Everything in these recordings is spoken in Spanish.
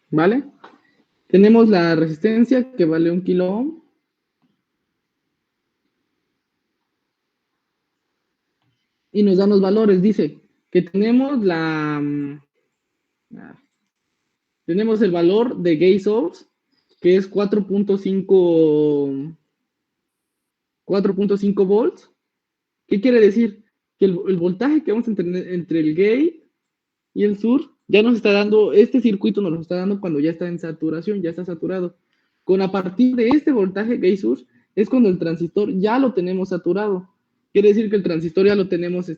¿vale? Tenemos la resistencia que vale 1 kilo ohm. Y nos dan los valores. Dice que tenemos tenemos el valor de gate source, que es 4.5 volts. ¿Qué quiere decir? Que el voltaje que vamos a tener entre el gate y el source ya nos está dando, este circuito nos lo está dando cuando ya está en saturación, ya está saturado. Con a partir de este voltaje gate source es cuando el transistor ya lo tenemos saturado. Quiere decir que el transistor ya lo tenemos,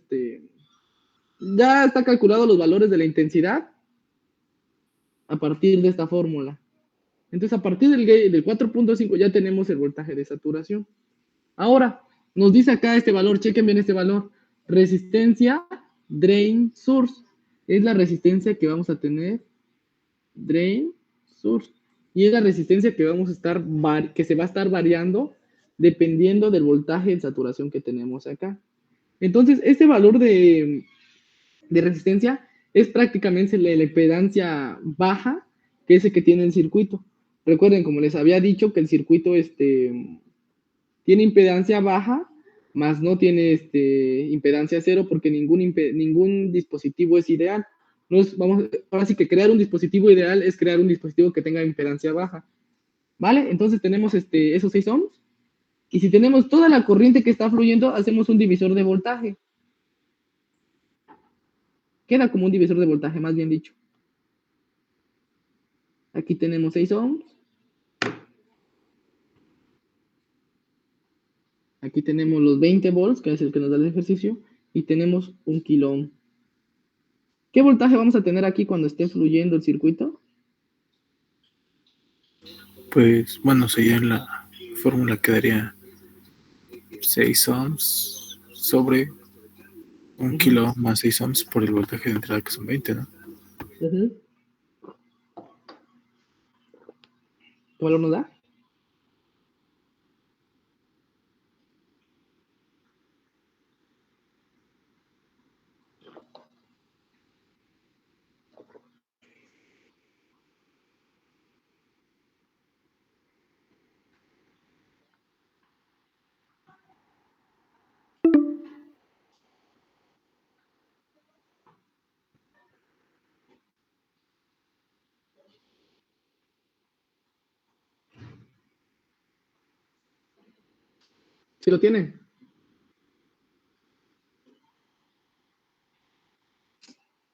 ya está calculado los valores de la intensidad a partir de esta fórmula. Entonces, a partir del 4.5 ya tenemos el voltaje de saturación. Ahora, nos dice acá este valor, chequen bien este valor, resistencia drain source. Es la resistencia que vamos a tener, drain source. Y es la resistencia que vamos a estar, que se va a estar variando dependiendo del voltaje de saturación que tenemos acá. Entonces, este valor de resistencia es prácticamente la impedancia baja, que es el que tiene el circuito. Recuerden, como les había dicho, que el circuito tiene impedancia baja, más no tiene impedancia cero, porque ningún dispositivo es ideal. Ahora sí que crear un dispositivo ideal es crear un dispositivo que tenga impedancia baja. ¿Vale? Entonces tenemos esos 6 ohms. Y si tenemos toda la corriente que está fluyendo, hacemos un divisor de voltaje. Queda como un divisor de voltaje, más bien dicho. Aquí tenemos 6 ohms. Aquí tenemos los 20 volts, que es el que nos da el ejercicio. Y tenemos 1 kilo ohm. ¿Qué voltaje vamos a tener aquí cuando esté fluyendo el circuito? Pues bueno, sería la fórmula quedaría 6 ohms sobre 1 kilo más 6 ohms por el voltaje de entrada, que son 20, ¿no? ¿Qué valor nos da? ¿Sí lo tiene?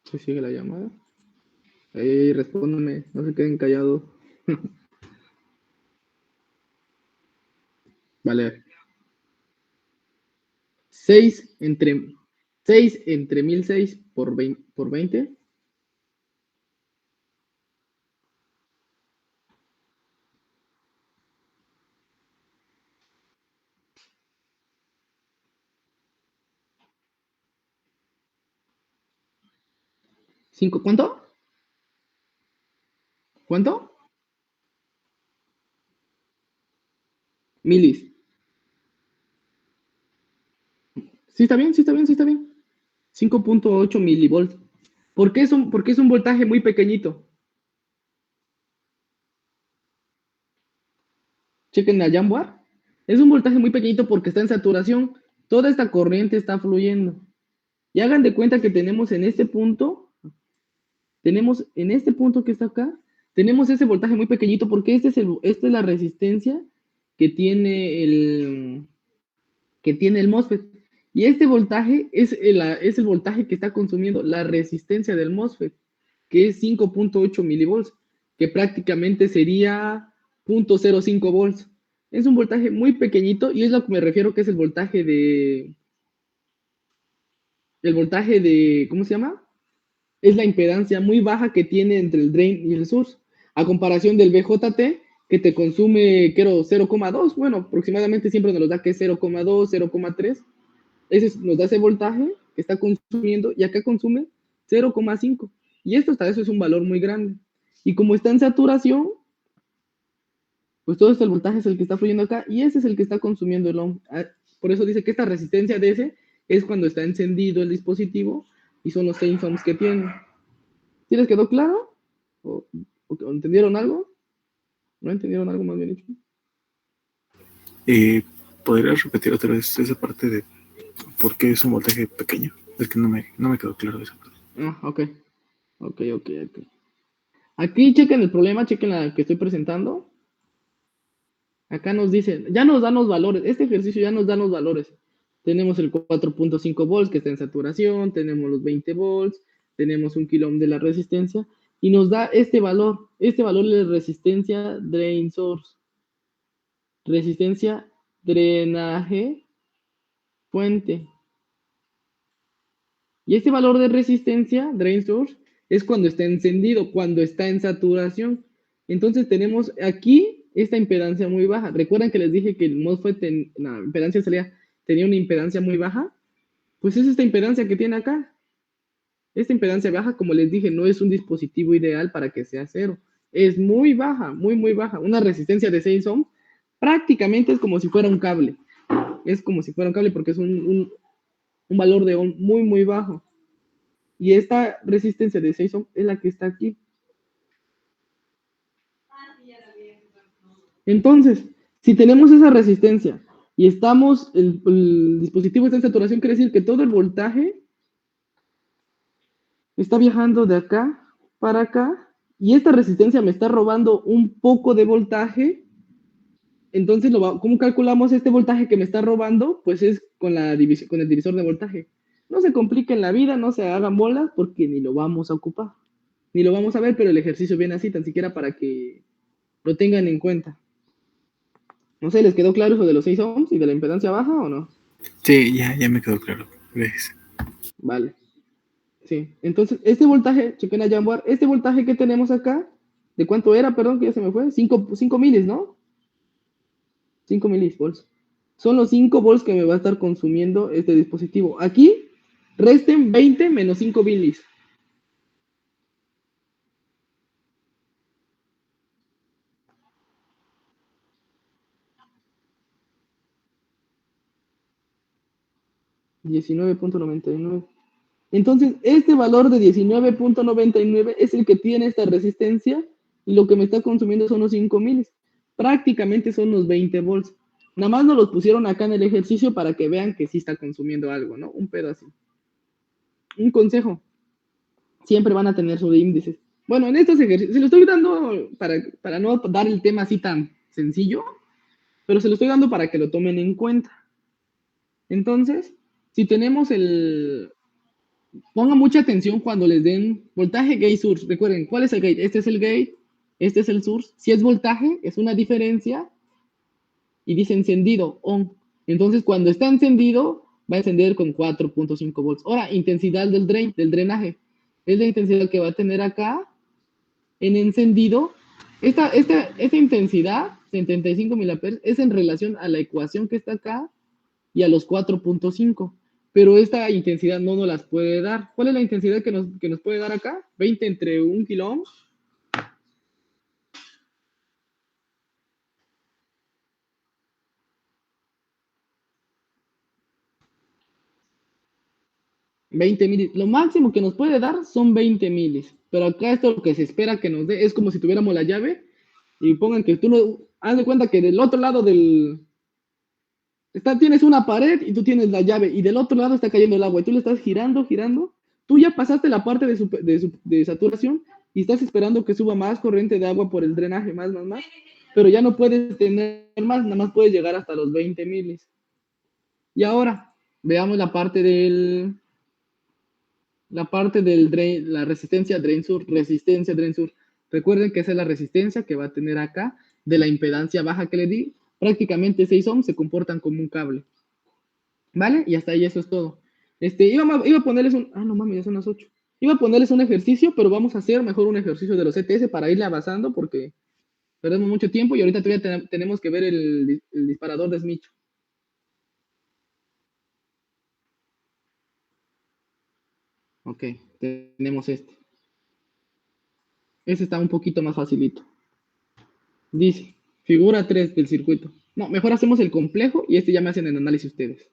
¿Sí sigue la llamada? Respóndame, no se queden callados. Vale. 6 entre 1006 por 20. ¿5 cuánto? ¿Cuánto? Milis. Sí está bien, sí está bien, sí está bien. 5.8 milivolts. Porque es un voltaje muy pequeñito. Chequen la Jamboard. Es un voltaje muy pequeñito porque está en saturación. Toda esta corriente está fluyendo. Y hagan de cuenta que tenemos en este punto que está acá, tenemos ese voltaje muy pequeñito porque esta es la resistencia que tiene el MOSFET. Y este voltaje es el voltaje que está consumiendo la resistencia del MOSFET, que es 5.8 milivolts, que prácticamente sería 0.05 volts. Es un voltaje muy pequeñito y es lo que me refiero que es el voltaje ¿cómo se llama? Es la impedancia muy baja que tiene entre el drain y el source, a comparación del BJT, que te consume, creo, 0,2, bueno, aproximadamente siempre nos da que es 0,2, 0,3, ese nos da ese voltaje que está consumiendo, y acá consume 0,5, y esto hasta eso es un valor muy grande, y como está en saturación, pues todo este voltaje es el que está fluyendo acá, y ese es el que está consumiendo el ohm. Por eso dice que esta resistencia de ese es cuando está encendido el dispositivo, y son los 6 ohms que tiene. ¿Sí les quedó claro? ¿Entendieron algo? ¿No entendieron algo más bien dicho? ¿Podrías repetir otra vez esa parte de por qué es un voltaje pequeño? Es que no me quedó claro esa parte. Ok. Aquí chequen el problema, chequen la que estoy presentando. Acá nos dicen, ya nos dan los valores. Este ejercicio ya nos dan los valores. Tenemos el 4.5 volts que está en saturación, tenemos los 20 volts, tenemos 1 kilo de la resistencia y nos da este valor de resistencia drain source, resistencia drenaje fuente. Y este valor de resistencia drain source es cuando está encendido, cuando está en saturación. Entonces tenemos aquí esta impedancia muy baja. ¿Recuerdan que les dije que el MOSFET, la impedancia salida, tenía una impedancia muy baja? Pues es esta impedancia que tiene acá. Esta impedancia baja, como les dije, no es un dispositivo ideal para que sea cero. Es muy baja, muy baja. Una resistencia de 6 ohms prácticamente es como si fuera un cable. Es como si fuera un cable porque es un valor de ohm muy bajo. Y esta resistencia de 6 ohms es la que está aquí. Entonces, si tenemos esa resistencia y estamos, el dispositivo está en saturación, quiere decir que todo el voltaje está viajando de acá para acá y esta resistencia me está robando un poco de voltaje. Entonces, ¿cómo calculamos este voltaje que me está robando? Pues es con el divisor de voltaje. No se compliquen la vida, no se hagan bolas porque ni lo vamos a ocupar. Ni lo vamos a ver, pero el ejercicio viene así, tan siquiera para que lo tengan en cuenta. No sé, ¿les quedó claro eso de los 6 ohms y de la impedancia baja o no? Sí, ya me quedó claro. Gracias. Vale. Sí. Entonces, este voltaje, chequen a Jamboard, este voltaje que tenemos acá, ¿de cuánto era? Perdón, que ya se me fue. 5 milis, ¿no? 5 milivolts. Son los 5 volts que me va a estar consumiendo este dispositivo. Aquí, resten 20 menos 5 milis. $19.99. Entonces, este valor de $19.99 es el que tiene esta resistencia y lo que me está consumiendo son los 5 milis. Prácticamente son los 20 volts. Nada más nos los pusieron acá en el ejercicio para que vean que sí está consumiendo algo, ¿no? Un pedo así. Un consejo. Siempre van a tener sus índices. Bueno, en estos ejercicios, se lo estoy dando para no dar el tema así tan sencillo, pero se lo estoy dando para que lo tomen en cuenta. Entonces, si tenemos pongan mucha atención cuando les den voltaje gate source. Recuerden, ¿cuál es el gate? Este es el gate, este es el source. Si es voltaje, es una diferencia y dice encendido, on. Entonces, cuando está encendido, va a encender con 4.5 volts. Ahora, intensidad del drenaje. Es la intensidad que va a tener acá en encendido. Esta intensidad, 75 miliamperes, es en relación a la ecuación que está acá y a los 4.5. Pero esta intensidad no nos las puede dar. ¿Cuál es la intensidad que nos puede dar acá? 20 entre 1 kilo ohms. $20 milis. Lo máximo que nos puede dar son 20 milis. Pero acá esto lo que se espera que nos dé es como si tuviéramos la llave y pongan que tú no. Haz de cuenta que del otro lado tienes una pared y tú tienes la llave y del otro lado está cayendo el agua y tú le estás girando. Tú ya pasaste la parte de saturación y estás esperando que suba más corriente de agua por el drenaje, más, pero ya no puedes tener más, nada más puedes llegar hasta los 20 milis. Y ahora, veamos la parte del drain, la resistencia drain sur. Recuerden que esa es la resistencia que va a tener acá de la impedancia baja que le di. Prácticamente 6 ohms se comportan como un cable. ¿Vale? Y hasta ahí eso es todo. Iba a ponerles no mames, ya son las 8. Iba a ponerles un ejercicio, pero vamos a hacer mejor un ejercicio de los ETS para irle avanzando porque perdemos mucho tiempo y ahorita todavía tenemos que ver el disparador de Smith. Ok, tenemos este. Este está un poquito más facilito. Dice, figura 3 del circuito. No, mejor hacemos el complejo y ya me hacen el análisis ustedes.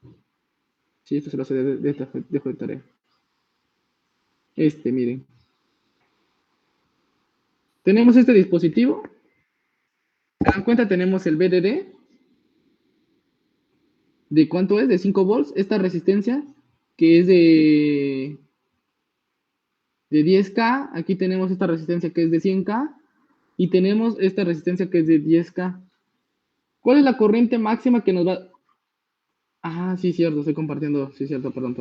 Sí, esto se lo hace dejo de tarea. Miren. Tenemos este dispositivo. ¿Se dan cuenta? Tenemos el VDD. ¿De cuánto es? De 5 volts. Esta resistencia, que es de 10K. Aquí tenemos esta resistencia que es de 100K. Y tenemos esta resistencia que es de 10K. ¿Cuál es la corriente máxima que nos va? Ah, sí, cierto, estoy compartiendo. Sí, cierto, perdón.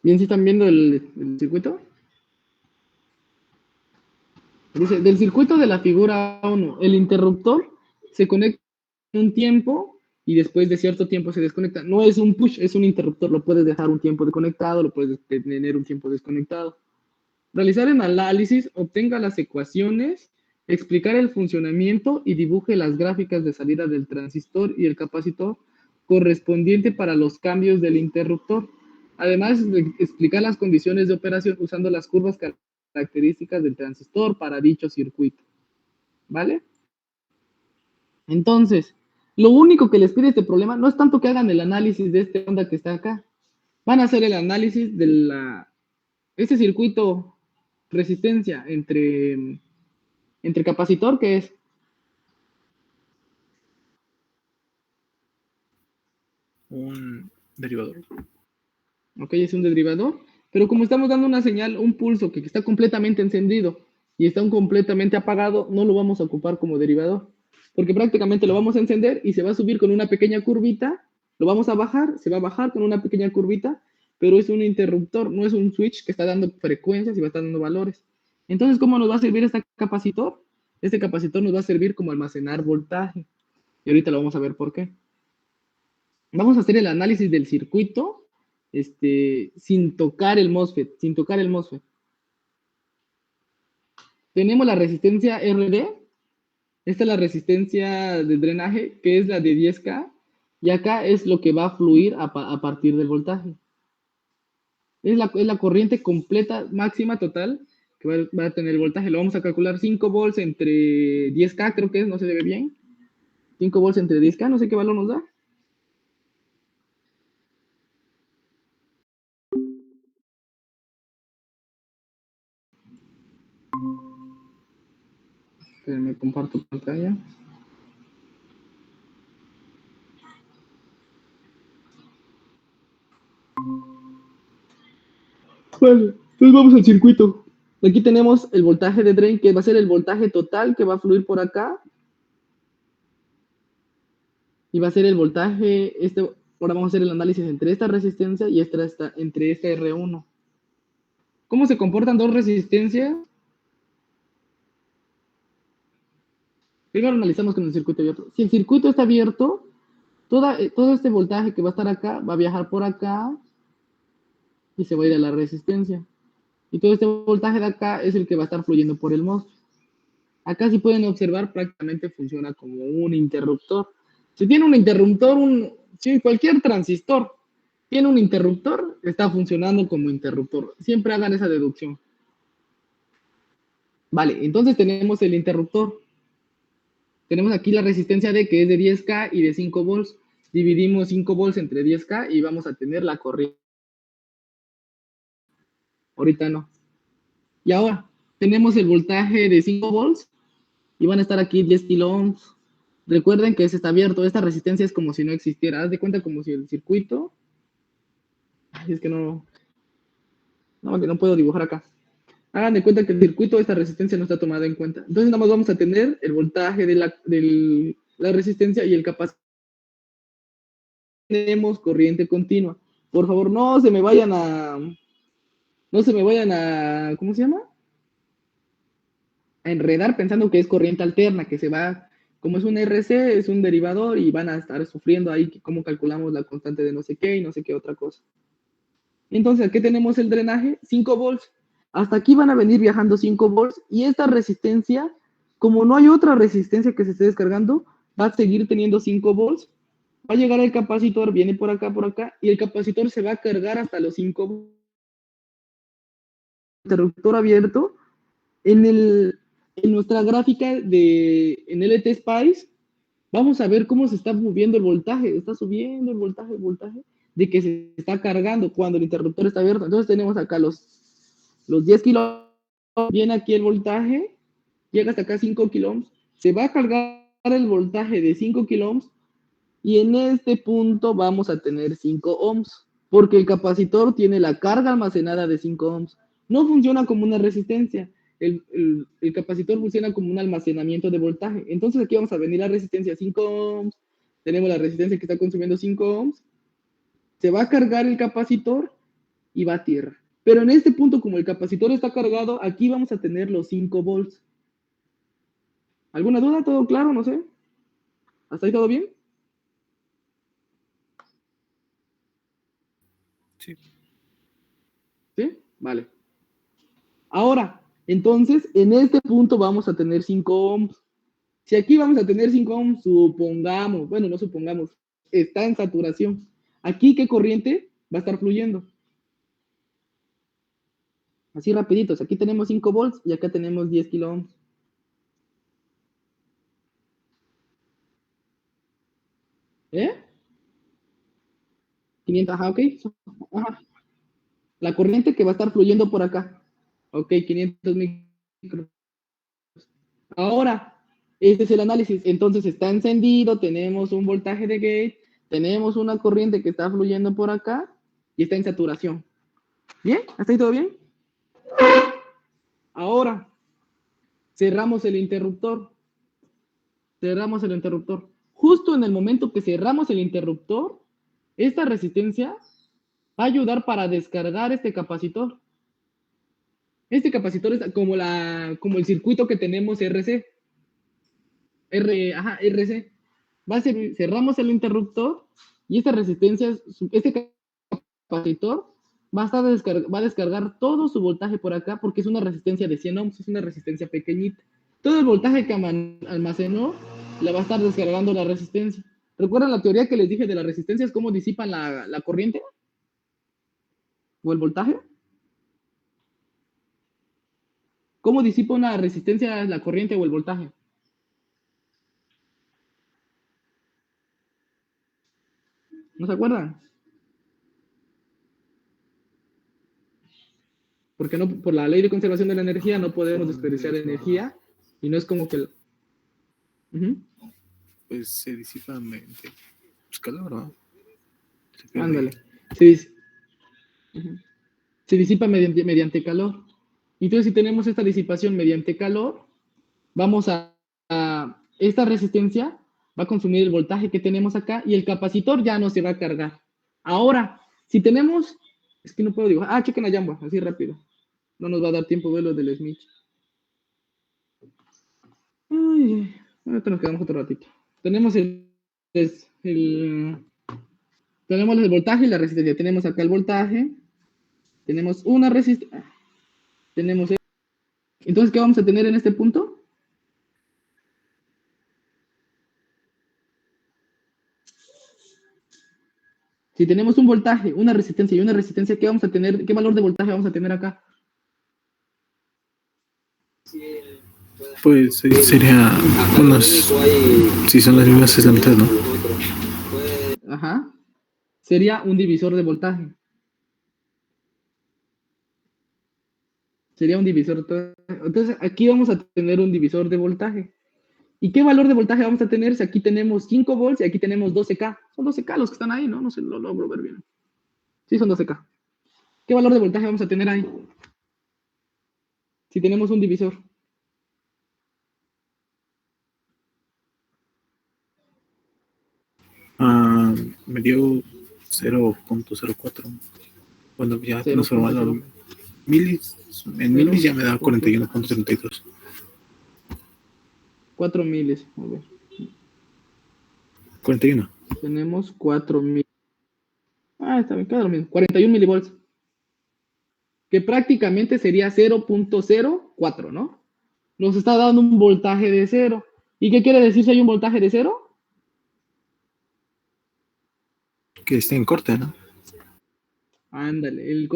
¿Bien si están viendo el circuito? Dice, del circuito de la figura 1, el interruptor se conecta un tiempo y después de cierto tiempo se desconecta. No es un push, es un interruptor. Lo puedes dejar un tiempo desconectado, lo puedes tener un tiempo desconectado. Realizar el análisis, obtenga las ecuaciones, explicar el funcionamiento y dibuje las gráficas de salida del transistor y el capacitor correspondiente para los cambios del interruptor. Además, explicar las condiciones de operación usando las curvas características del transistor para dicho circuito. ¿Vale? Entonces, lo único que les pide este problema no es tanto que hagan el análisis de esta onda que está acá. Van a hacer el análisis de este circuito resistencia entre capacitor, que es un derivador. ok, es un derivador, pero como estamos dando una señal, un pulso que está completamente encendido y está completamente apagado, no lo vamos a ocupar como derivador, porque prácticamente lo vamos a encender y se va a subir con una pequeña curvita, lo vamos a bajar, se va a bajar con una pequeña curvita, pero es un interruptor, no es un switch que está dando frecuencias y va a estar dando valores. Entonces, ¿cómo nos va a servir este capacitor? Este capacitor nos va a servir como almacenar voltaje, y ahorita lo vamos a ver por qué. Vamos a hacer el análisis del circuito sin tocar el MOSFET, Tenemos la resistencia RD, esta es la resistencia de drenaje, que es la de 10K, y acá es lo que va a fluir a partir del voltaje. Es la corriente completa, máxima, total, que va a tener el voltaje. Lo vamos a calcular 5 volts entre 10K, creo que es, no se ve bien. 5 volts entre 10K, no sé qué valor nos da. Me comparto pantalla. Bueno, entonces vamos al circuito. Aquí tenemos el voltaje de drain, que va a ser el voltaje total que va a fluir por acá. Y va a ser el voltaje, ahora vamos a hacer el análisis entre esta resistencia y entre esta R1. ¿Cómo se comportan dos resistencias? Primero analizamos con el circuito abierto. Si el circuito está abierto, todo este voltaje que va a estar acá va a viajar por acá y se va a ir a la resistencia. Y todo este voltaje de acá es el que va a estar fluyendo por el MOSFET. Acá si pueden observar, prácticamente funciona como un interruptor. Si tiene un interruptor, si cualquier transistor tiene un interruptor, está funcionando como interruptor. Siempre hagan esa deducción. Vale, entonces tenemos el interruptor. Tenemos aquí la resistencia D, que es de 10K y de 5 volts. Dividimos 5 volts entre 10K y vamos a tener la corriente. Ahorita no. Y ahora, tenemos el voltaje de 5 volts y van a estar aquí 10 kilo ohms. Recuerden que ese está abierto, esta resistencia es como si no existiera. Haz de cuenta como si el circuito... Ay, es que no puedo dibujar acá. Hagan de cuenta que el circuito, esta resistencia no está tomada en cuenta. Entonces nada más vamos a tener el voltaje de la resistencia y el capacitor. Tenemos corriente continua. Por favor, no se me vayan a, ¿cómo se llama? A enredar pensando que es corriente alterna, que se va, como es un RC, es un derivador y van a estar sufriendo ahí cómo calculamos la constante de no sé qué y no sé qué otra cosa. Entonces, aquí tenemos el drenaje, 5 volts. Hasta aquí van a venir viajando 5 volts y esta resistencia, como no hay otra resistencia que se esté descargando, va a seguir teniendo 5 volts. Va a llegar el capacitor, viene por acá, y el capacitor se va a cargar hasta los 5 volts. Interruptor abierto. En el en nuestra gráfica en LT Spice, vamos a ver cómo se está moviendo el voltaje. Está subiendo el voltaje, de que se está cargando cuando el interruptor está abierto. Entonces tenemos acá los 10 kilos, viene aquí el voltaje, llega hasta acá 5 kiloohms, se va a cargar el voltaje de 5 kiloohms y en este punto vamos a tener 5 ohms, porque el capacitor tiene la carga almacenada de 5 ohms. No funciona como una resistencia, el capacitor funciona como un almacenamiento de voltaje. Entonces aquí vamos a venir la resistencia 5 ohms, tenemos la resistencia que está consumiendo 5 ohms, se va a cargar el capacitor y va a tierra. Pero en este punto, como el capacitor está cargado, aquí vamos a tener los 5 volts. ¿Alguna duda? ¿Todo claro? No sé. ¿Hasta ahí todo bien? Sí. ¿Sí? Vale. Ahora, entonces, en este punto vamos a tener 5 ohms. Si aquí vamos a tener 5 ohms, supongamos, bueno, no supongamos, está en saturación. Aquí, ¿qué corriente va a estar fluyendo? Así rapiditos. Aquí tenemos 5 volts y acá tenemos 10 kilo ohms. ¿Eh? 500, ajá, ok. Ajá. La corriente que va a estar fluyendo por acá. Ok, 500 micros. Ahora, este es el análisis. Entonces está encendido, tenemos un voltaje de gate, tenemos una corriente que está fluyendo por acá y está en saturación. ¿Bien? ¿Hasta ahí todo bien? Ahora, cerramos el interruptor. Cerramos el interruptor. Justo en el momento que cerramos el interruptor, esta resistencia va a ayudar para descargar este capacitor. Este capacitor es como el circuito que tenemos RC. RC. Cerramos el interruptor y esta resistencia, este capacitor va a descargar todo su voltaje por acá porque es una resistencia de 100 ohms, es una resistencia pequeñita. Todo el voltaje que almacenó le va a estar descargando la resistencia. ¿Recuerdan la teoría que les dije de las resistencias? ¿Cómo disipan la corriente? ¿O el voltaje? ¿Cómo disipa una resistencia la corriente o el voltaje? ¿No se acuerdan? Porque no, por la ley de conservación de la energía no podemos desperdiciar energía y no es como que... Pues se disipa mediante calor, ¿no? Ándale. Se disipa mediante calor. Entonces, si tenemos esta disipación mediante calor, vamos esta resistencia va a consumir el voltaje que tenemos acá y el capacitor ya no se va a cargar. Ahora, si tenemos, es que no puedo dibujar, chequen a Jamba, así rápido. No nos va a dar tiempo ver lo del Smith. Ay, ahorita nos quedamos otro ratito. Tenemos tenemos el voltaje y la resistencia. Tenemos acá el voltaje, tenemos una resistencia, tenemos... Entonces, ¿qué vamos a tener en este punto? Si tenemos un voltaje, una resistencia y una resistencia, ¿qué vamos a tener? ¿Qué valor de voltaje vamos a tener acá? Pues sería unos, si son las mismas es la mitad, ¿no? Ajá. Sería un divisor de voltaje. Sería un divisor. Entonces, aquí vamos a tener un divisor de voltaje. ¿Y qué valor de voltaje vamos a tener si aquí tenemos 5 volts y aquí tenemos 12K? Son 12K los que están ahí, ¿no? No sé, lo logro ver bien. Sí, son 12K. ¿Qué valor de voltaje vamos a tener ahí? Si tenemos un divisor. Me dio 0.04. Bueno, ya transformado milis. En milis ya me da 41.32. 4 miles. A ver. 41. Tenemos 4 miles. Está bien, queda lo mismo. 41 milivolts. Que prácticamente sería 0.04, ¿no? Nos está dando un voltaje de 0. ¿Y qué quiere decir si hay un voltaje de 0? Que esté en corte, ¿no? Ándale, el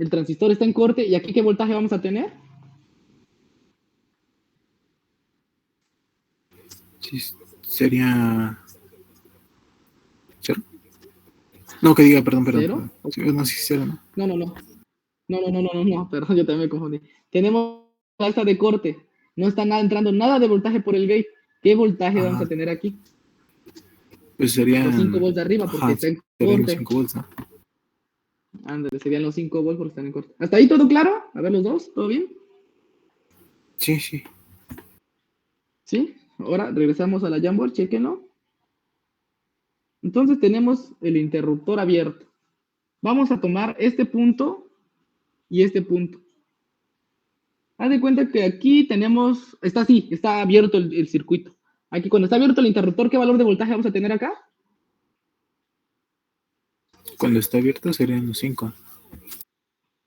transistor está en corte. ¿Y aquí qué voltaje vamos a tener? Sí, sería... ¿Cero? No, que diga, perdón. ¿Cero? Sí, no, sí, cero, ¿no? No, perdón, yo también me confundí. Tenemos alza de corte. No está entrando nada de voltaje por el gate. ¿Qué voltaje vamos a tener aquí? Pues Los 5 serían... volts de arriba, porque Ajá, está en serían los corte. 5 volts, ¿no? Ándale, serían los 5 volts porque están en corte. ¿Hasta ahí todo claro? A ver los dos, ¿todo bien? Sí, sí. ¿Sí? Ahora regresamos a la Jamboard, chequenlo. Entonces tenemos el interruptor abierto. Vamos a tomar este punto y este punto. Haz de cuenta que aquí tenemos, está así, está abierto el circuito. Aquí cuando está abierto el interruptor, ¿qué valor de voltaje vamos a tener acá? Cuando está abierto serían los 5.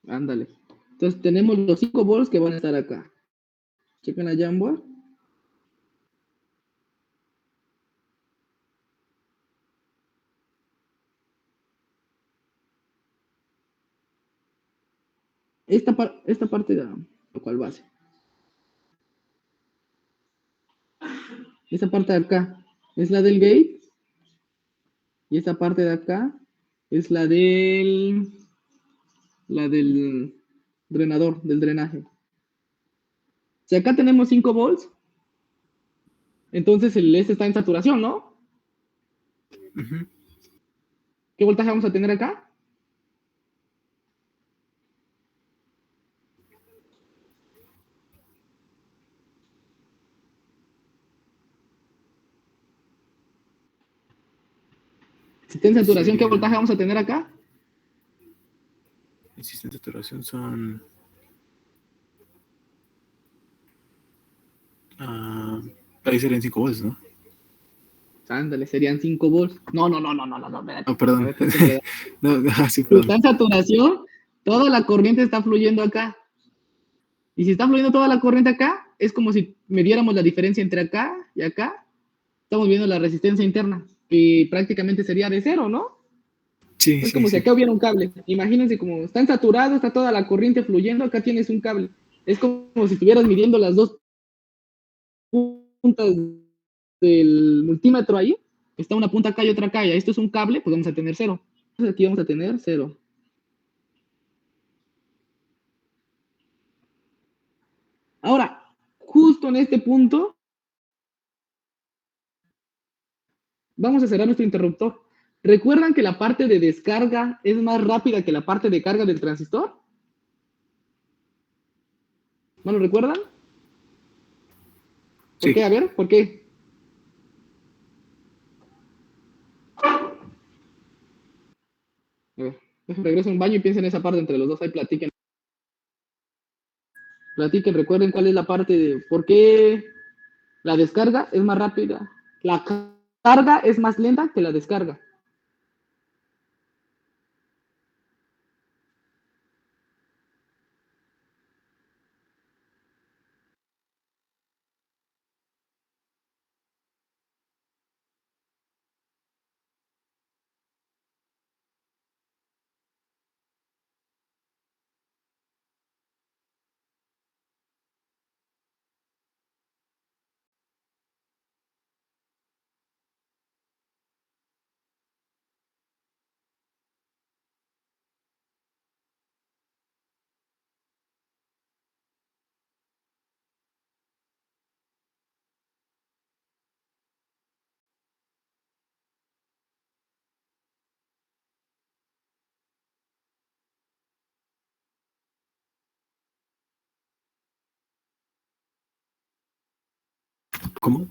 Ándale. Entonces tenemos los 5 volts que van a estar acá. Chequen la Jamboard. Esta parte de ¿cuál base? Esta parte de acá es la del gate. Y esta parte de acá es la del drenador, del drenaje. Si acá tenemos 5 volts, entonces el S está en saturación, ¿no? Ujú. ¿Qué voltaje vamos a tener acá? Si está en saturación, ¿qué voltaje vamos a tener acá? El sistema de saturación son... ahí serían 5 volts, ¿no? Ándale, serían 5 volts. No, espérate. Oh, perdón. A ver, no, sí, si está perdón. en saturación, toda la corriente está fluyendo acá. Y si está fluyendo toda la corriente acá, es como si midiéramos la diferencia entre acá y acá. Estamos viendo la resistencia interna, y prácticamente sería de cero, ¿no? Sí, Es sí, como si sí. acá hubiera un cable. Imagínense como están saturados, está toda la corriente fluyendo, acá tienes un cable. Es como si estuvieras midiendo las dos puntas del multímetro ahí. Está una punta acá y otra acá. Y esto es un cable, pues vamos a tener cero. Entonces aquí vamos a tener cero. Ahora, justo en este punto, vamos a cerrar nuestro interruptor. ¿Recuerdan que la parte de descarga es más rápida que la parte de carga del transistor? ¿No lo recuerdan? ¿Por qué? Sí. A ver, ¿por qué? A ver, regreso a un baño y piensen en esa parte entre los dos. Ahí platiquen. Platiquen, recuerden cuál es la parte de por qué la descarga es más rápida. La carga es más lenta que la descarga. ¿Cómo?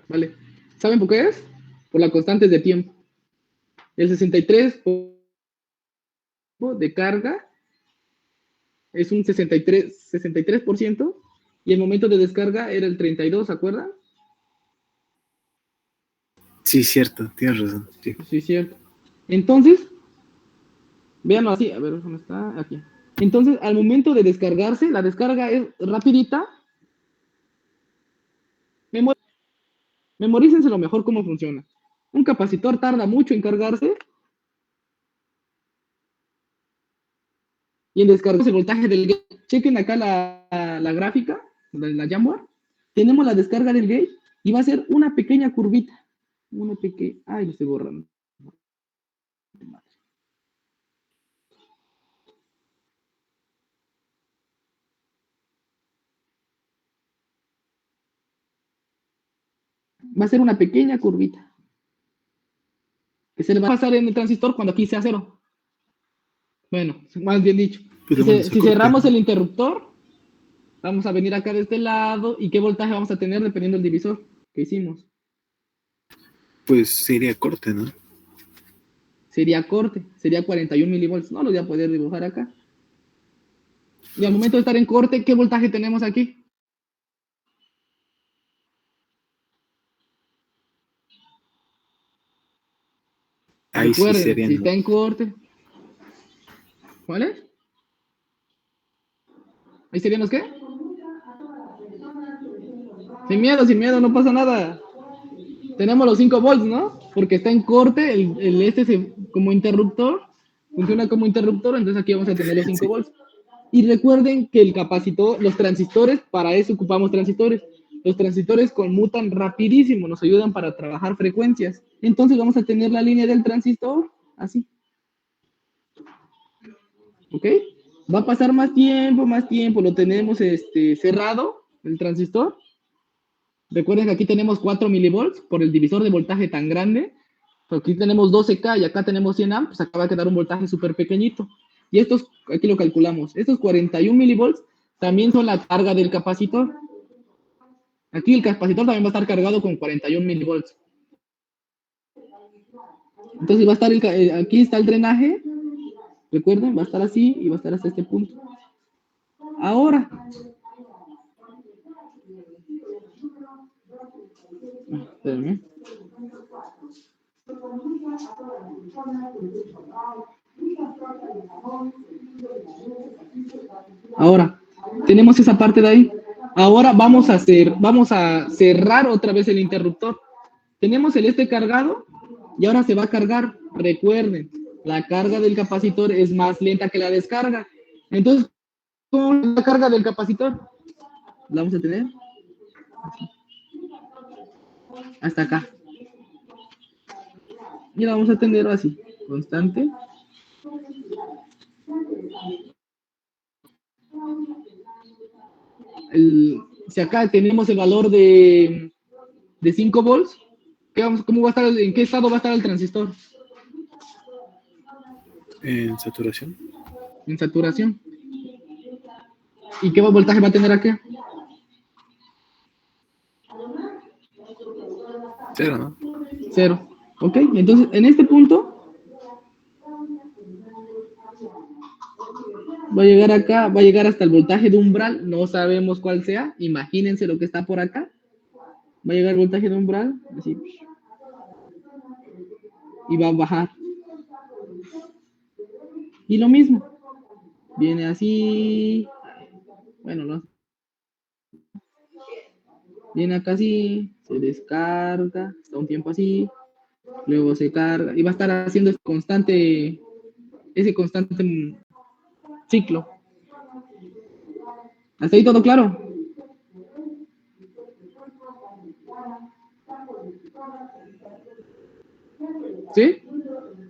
¿Vale? ¿Saben por qué es? Por las constantes de tiempo. El 63 de carga es un 63% y el momento de descarga era el 32%, ¿se acuerdan? Sí, cierto, tienes razón. Sí. Sí, cierto. Entonces, véanlo así, a ver, ¿dónde está? Aquí. Entonces, al momento de descargarse, la descarga es rapidita. Me muero. Memorícense lo mejor cómo funciona. Un capacitor tarda mucho en cargarse y en descargarse el voltaje del gate. Chequen acá la gráfica de la Jamboard. Tenemos la descarga del gate y va a ser una pequeña curvita. Una pequeña. Ay, lo estoy borrando. Va a ser una pequeña curvita que se le va a pasar en el transistor cuando aquí sea cero. Bueno, más bien dicho. Pues Si cerramos el interruptor, vamos a venir acá de este lado. ¿Y qué voltaje vamos a tener dependiendo del divisor que hicimos? Pues sería corte, ¿no? Sería corte, sería 41 milivolts. No lo voy a poder dibujar acá. Y al momento de estar en corte, ¿qué voltaje tenemos aquí? Ahí sí Recuerden, sería, si ¿no? está en corte, ¿cuál es? ¿Ahí serían los qué? Sin miedo, no pasa nada. Tenemos los 5 volts, ¿no? Porque está en corte, como interruptor, funciona como interruptor, entonces aquí vamos a tener los 5 Sí. volts. Y recuerden que el capacitor, los transistores, para eso ocupamos transistores. Los transistores conmutan rapidísimo, nos ayudan para trabajar frecuencias. Entonces vamos a tener la línea del transistor así. ¿Ok? Va a pasar más tiempo, lo tenemos cerrado, el transistor. Recuerden que aquí tenemos 4 milivolts por el divisor de voltaje tan grande. Aquí tenemos 12K y acá tenemos 100 amps, pues acá va a quedar un voltaje súper pequeñito. Y estos, aquí lo calculamos, estos 41 milivolts también son la carga del capacitor. Aquí el capacitor también va a estar cargado con 41 milivolts. Entonces va a estar, aquí está el drenaje, recuerden, va a estar así y va a estar hasta este punto. Ahora, espérenme. Ahora, tenemos esa parte de ahí. Ahora vamos a cerrar otra vez el interruptor. Tenemos el cargado y ahora se va a cargar. Recuerden, la carga del capacitor es más lenta que la descarga. Entonces, ¿cómo es la carga del capacitor? La vamos a tener hasta acá. Y la vamos a tener así, constante. Si acá tenemos el valor de 5 volts, ¿cómo va a estar, ¿en qué estado va a estar el transistor? En saturación. En saturación. ¿Y qué voltaje va a tener acá? Cero, ¿no? Cero. ¿Ok? Entonces, en este punto, va a llegar acá, va a llegar hasta el voltaje de umbral, no sabemos cuál sea, imagínense lo que está por acá. Va a llegar el voltaje de umbral, así, y va a bajar. Y lo mismo, viene así, bueno, no, viene acá así, se descarga, está un tiempo así, luego se carga, y va a estar haciendo ese constante ciclo. ¿Hasta ahí todo claro? ¿Sí?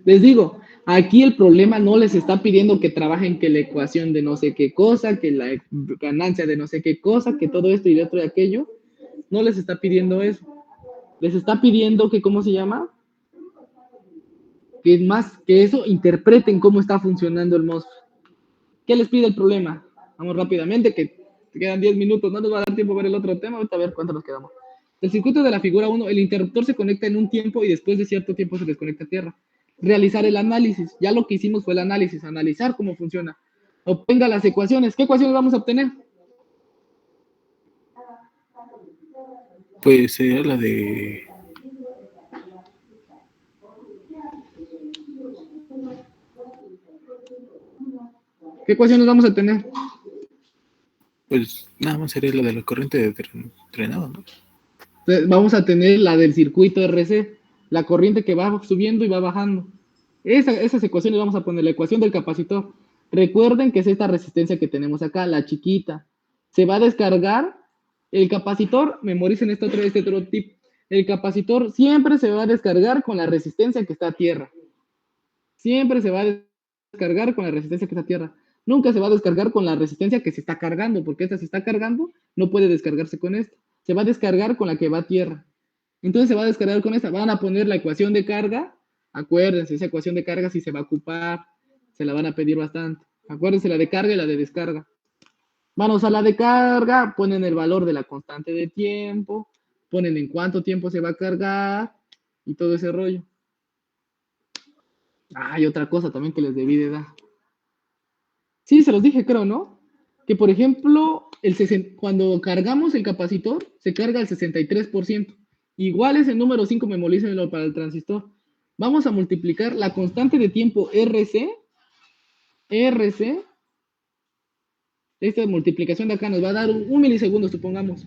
Les digo, aquí el problema no les está pidiendo que trabajen que la ecuación de no sé qué cosa, que la ganancia de no sé qué cosa, que todo esto y lo otro y aquello. No les está pidiendo eso. Les está pidiendo que, ¿cómo se llama? Que más que eso interpreten cómo está funcionando el MOSFET. ¿Qué les pide el problema? Vamos rápidamente, que te quedan 10 minutos, no nos va a dar tiempo a ver el otro tema, ahorita a ver cuánto nos quedamos. El circuito de la figura 1, el interruptor se conecta en un tiempo y después de cierto tiempo se desconecta a tierra. Realizar el análisis, ya lo que hicimos fue el análisis, analizar cómo funciona. Obtenga las ecuaciones. ¿Qué ecuaciones vamos a obtener? Pues sería la de... ¿Qué ecuaciones vamos a tener? Pues nada más sería la de la corriente de drenado, ¿no? Entonces, vamos a tener la del circuito RC, la corriente que va subiendo y va bajando. Esas ecuaciones vamos a poner la ecuación del capacitor. Recuerden que es esta resistencia que tenemos acá, la chiquita. Se va a descargar el capacitor, memoricen este otro tip. El capacitor siempre se va a descargar con la resistencia que está a tierra. Siempre se va a descargar con la resistencia que está a tierra. Nunca se va a descargar con la resistencia que se está cargando, porque esta se está cargando, no puede descargarse con esta. Se va a descargar con la que va a tierra. Entonces se va a descargar con esta. Van a poner la ecuación de carga. Acuérdense, esa ecuación de carga si se va a ocupar, se la van a pedir bastante. Acuérdense la de carga y la de descarga. Van a usar la de carga, ponen el valor de la constante de tiempo, ponen en cuánto tiempo se va a cargar y todo ese rollo. Hay otra cosa también que les debí de dar. Sí, se los dije, creo, ¿no? Que, por ejemplo, cuando cargamos el capacitor, se carga el 63%. Igual es el número 5, memorícenlo para el transistor. Vamos a multiplicar la constante de tiempo RC, esta multiplicación de acá nos va a dar un milisegundo, supongamos.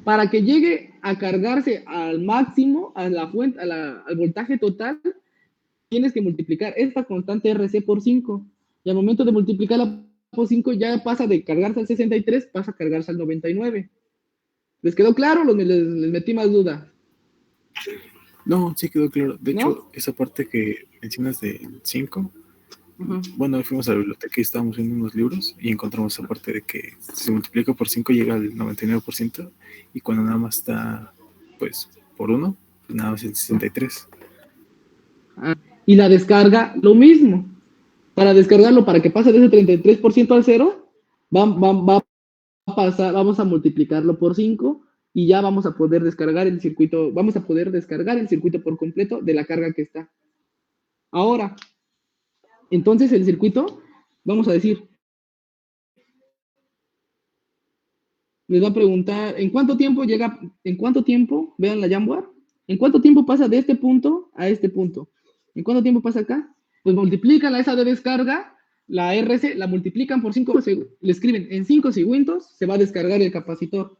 Para que llegue a cargarse al máximo, a la fuente, al voltaje total, tienes que multiplicar esta constante RC por 5. Y al momento de multiplicarla por 5 ya pasa de cargarse al 63, pasa a cargarse al 99. ¿Les quedó claro o les metí más duda? No, sí quedó claro. De ¿No? hecho, esa parte que mencionas de 5, bueno, hoy fuimos a la biblioteca y estábamos viendo unos libros y encontramos esa parte de que si se multiplica por 5 llega al 99% y cuando nada más está, pues, por 1, pues nada más el 63. Y la descarga, lo mismo. Para descargarlo, para que pase de ese 33% al 0, va a pasar, vamos a multiplicarlo por 5 y ya vamos a poder descargar el circuito, vamos a poder descargar el circuito por completo de la carga que está. Ahora, entonces el circuito, vamos a decir, les va a preguntar, ¿en cuánto tiempo llega, en cuánto tiempo, vean la Jamboard, en cuánto tiempo pasa de este punto a este punto? ¿En cuánto tiempo pasa acá? Pues multiplican esa de descarga, la RC, la multiplican por 5, le escriben, en 5 segundos se va a descargar el capacitor.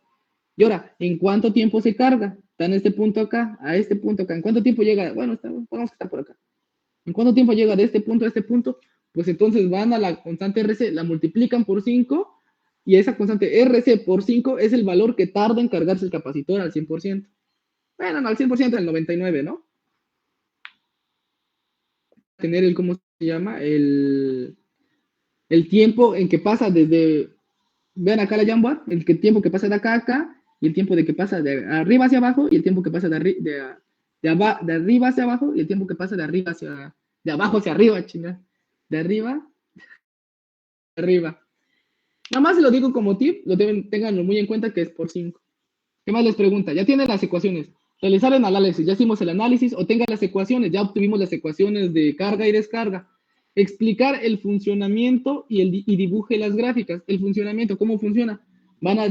Y ahora, ¿en cuánto tiempo se carga? Está en este punto acá, a este punto acá. ¿En cuánto tiempo llega? Bueno, vamos a estar por acá. ¿En cuánto tiempo llega de este punto a este punto? Pues entonces van a la constante RC, la multiplican por 5 y esa constante RC por 5 es el valor que tarda en cargarse el capacitor al 100%. Bueno, no al 100%, al 99%, ¿no? Tener el, ¿cómo se llama? El tiempo en que pasa desde, vean acá la Jamboard, el tiempo que pasa de acá a acá, y el tiempo de que pasa de arriba hacia abajo, y el tiempo que pasa de arriba hacia abajo, y el tiempo que pasa de abajo hacia arriba, chingada. De arriba arriba. Nada más se lo digo como tip, tenganlo muy en cuenta que es por 5. ¿Qué más les pregunta? Ya tienen las ecuaciones. Realizar el análisis, ya hicimos el análisis o tengan las ecuaciones, ya obtuvimos las ecuaciones de carga y descarga. Explicar el funcionamiento y dibuje las gráficas. El funcionamiento, ¿cómo funciona? Van a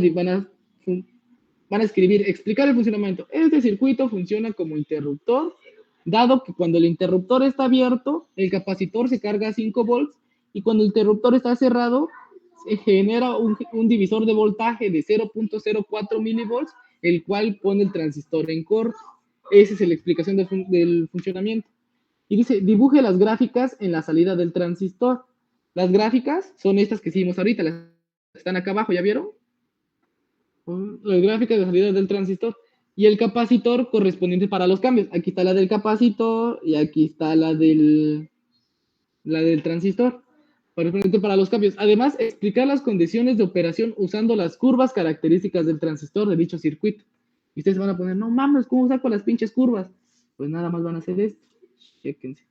escribir, explicar el funcionamiento. Este circuito funciona como interruptor, dado que cuando el interruptor está abierto, el capacitor se carga a 5 volts y cuando el interruptor está cerrado, se genera un divisor de voltaje de 0.04 milivolts, el cual pone el transistor en corto. Esa es la explicación del funcionamiento. Y dice, dibuje las gráficas en la salida del transistor. Las gráficas son estas que hicimos ahorita, las están acá abajo, ¿ya vieron? Las gráficas de salida del transistor. Y el capacitor correspondiente para los cambios. Aquí está la del capacitor y aquí está la del transistor correspondiente para los cambios. Además, explicar las condiciones de operación usando las curvas características del transistor de dicho circuito. Y ustedes van a poner, no mames, ¿cómo saco las pinches curvas? Pues nada más van a hacer esto. Chéquense.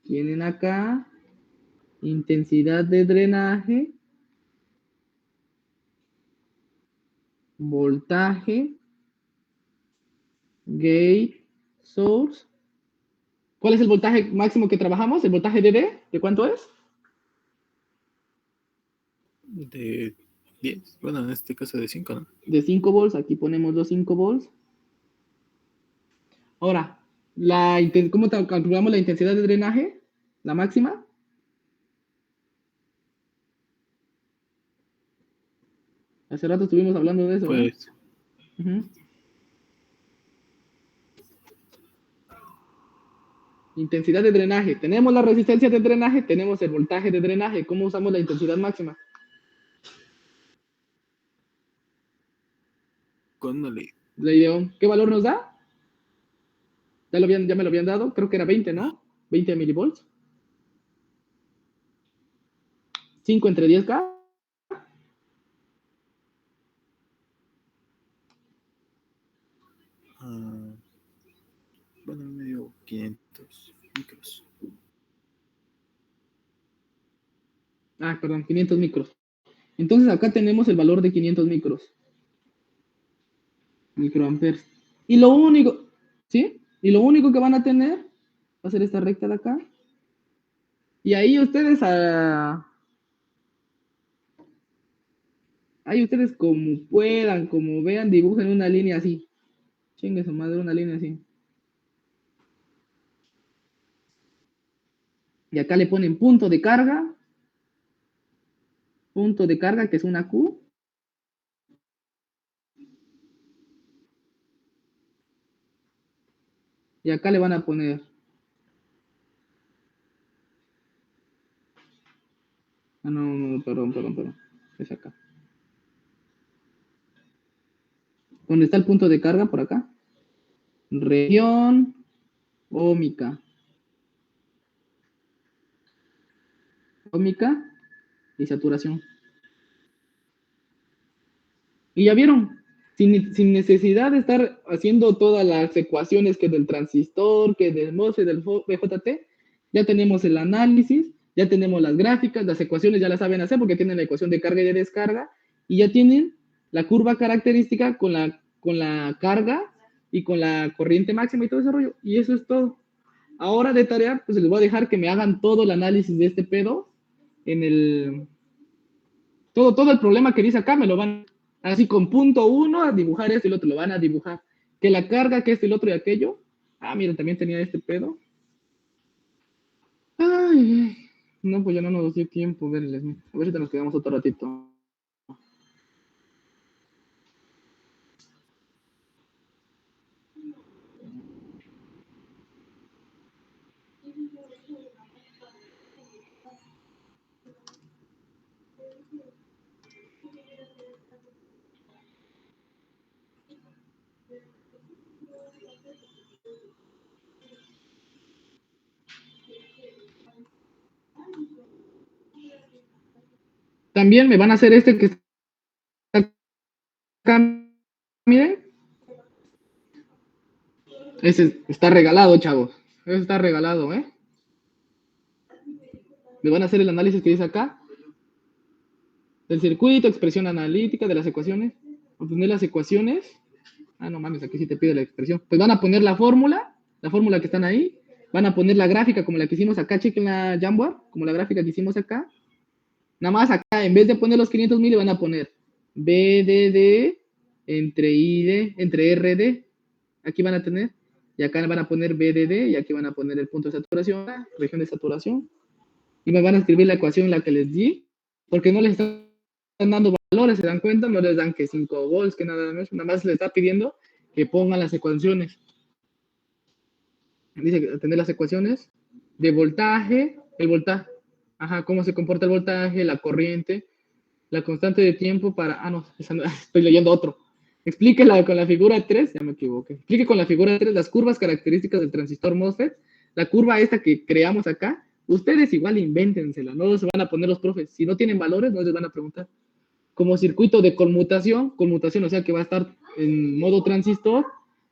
Tienen acá intensidad de drenaje, voltaje, gate, source. ¿Cuál es el voltaje máximo que trabajamos? ¿El voltaje de D? ¿De cuánto es? De 10, bueno, en este caso de 5, ¿no? De 5 volts, aquí ponemos los 5 volts. Ahora, ¿cómo calculamos la intensidad de drenaje? ¿La máxima? Hace rato estuvimos hablando de eso, ¿eh? Pues, Intensidad de drenaje. Tenemos la resistencia de drenaje, tenemos el voltaje de drenaje. ¿Cómo usamos la intensidad máxima? ¿Qué valor nos da? Ya me lo habían dado, creo que era 20, ¿no? 20 milivolts. 5 entre 10K. Bueno, me dio 500 micros. Perdón, 500 micros. Entonces acá tenemos el valor de 500 microamperes. Y lo único, ¿sí? Y lo único que van a tener va a ser esta recta de acá. Y ahí ustedes como puedan, como vean, dibujen una línea así. Chingue su madre, una línea así. Y acá le ponen punto de carga. Punto de carga, que es una Q. Y acá le van a poner no, perdón. Es acá. ¿Dónde está el punto de carga? Por acá. Región ómica. Ómica y saturación. Y ya vieron, sin necesidad de estar haciendo todas las ecuaciones que del transistor, que del MOSFET, del BJT, ya tenemos el análisis, ya tenemos las gráficas, las ecuaciones ya las saben hacer porque tienen la ecuación de carga y de descarga, y ya tienen la curva característica con la carga y con la corriente máxima y todo ese rollo, y eso es todo. Ahora de tarea, pues les voy a dejar que me hagan todo el análisis de este pedo en el... Todo el problema que dice acá me lo van así con punto 1 a dibujar esto y el otro, lo van a dibujar. Que la carga, que esto y el otro y aquello. Miren, también tenía este pedo. Ay, no, pues ya no nos dio tiempo verles. A ver si nos quedamos otro ratito. También me van a hacer este que está acá. Miren. Ese está regalado, chavos. Ese está regalado, ¿eh? Me van a hacer el análisis que dice acá. Del circuito, expresión analítica de las ecuaciones. Obtener las ecuaciones. No mames, aquí sí te pide la expresión. Pues van a poner la fórmula que están ahí. Van a poner la gráfica como la que hicimos acá, chequen la Jamboard, como la gráfica que hicimos acá. Nada más acá, en vez de poner los 500,000, van a poner BDD entre ID, entre RD. Aquí van a tener. Y acá van a poner BDD y aquí van a poner el punto de saturación, región de saturación. Y me van a escribir la ecuación en la que les di, porque no les están dando valores, ¿se dan cuenta? No les dan que 5 volts, que nada más les está pidiendo que pongan las ecuaciones. Dice tener las ecuaciones de voltaje, el voltaje, cómo se comporta el voltaje, la corriente, la constante de tiempo para, estoy leyendo otro. Explíquela con la figura 3, ya me equivoqué. Explique con la figura 3 las curvas características del transistor MOSFET, la curva esta que creamos acá, ustedes igual invéntensela, no se van a poner los profes, si no tienen valores no les van a preguntar. Como circuito de conmutación, o sea que va a estar en modo transistor,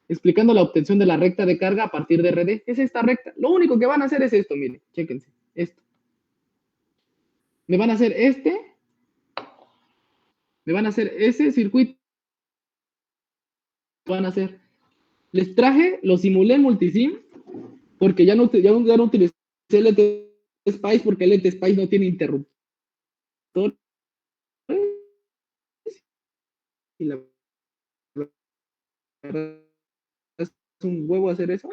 explicando la obtención de la recta de carga a partir de RD. Es esta recta. Lo único que van a hacer es esto, miren, chéquense, esto. Me van a hacer ese circuito. Van a hacer. Les traje, lo simulé en Multisim, porque ya no utilicé LT Spice, porque LT Spice no tiene interruptor. Y la verdad es un huevo hacer eso.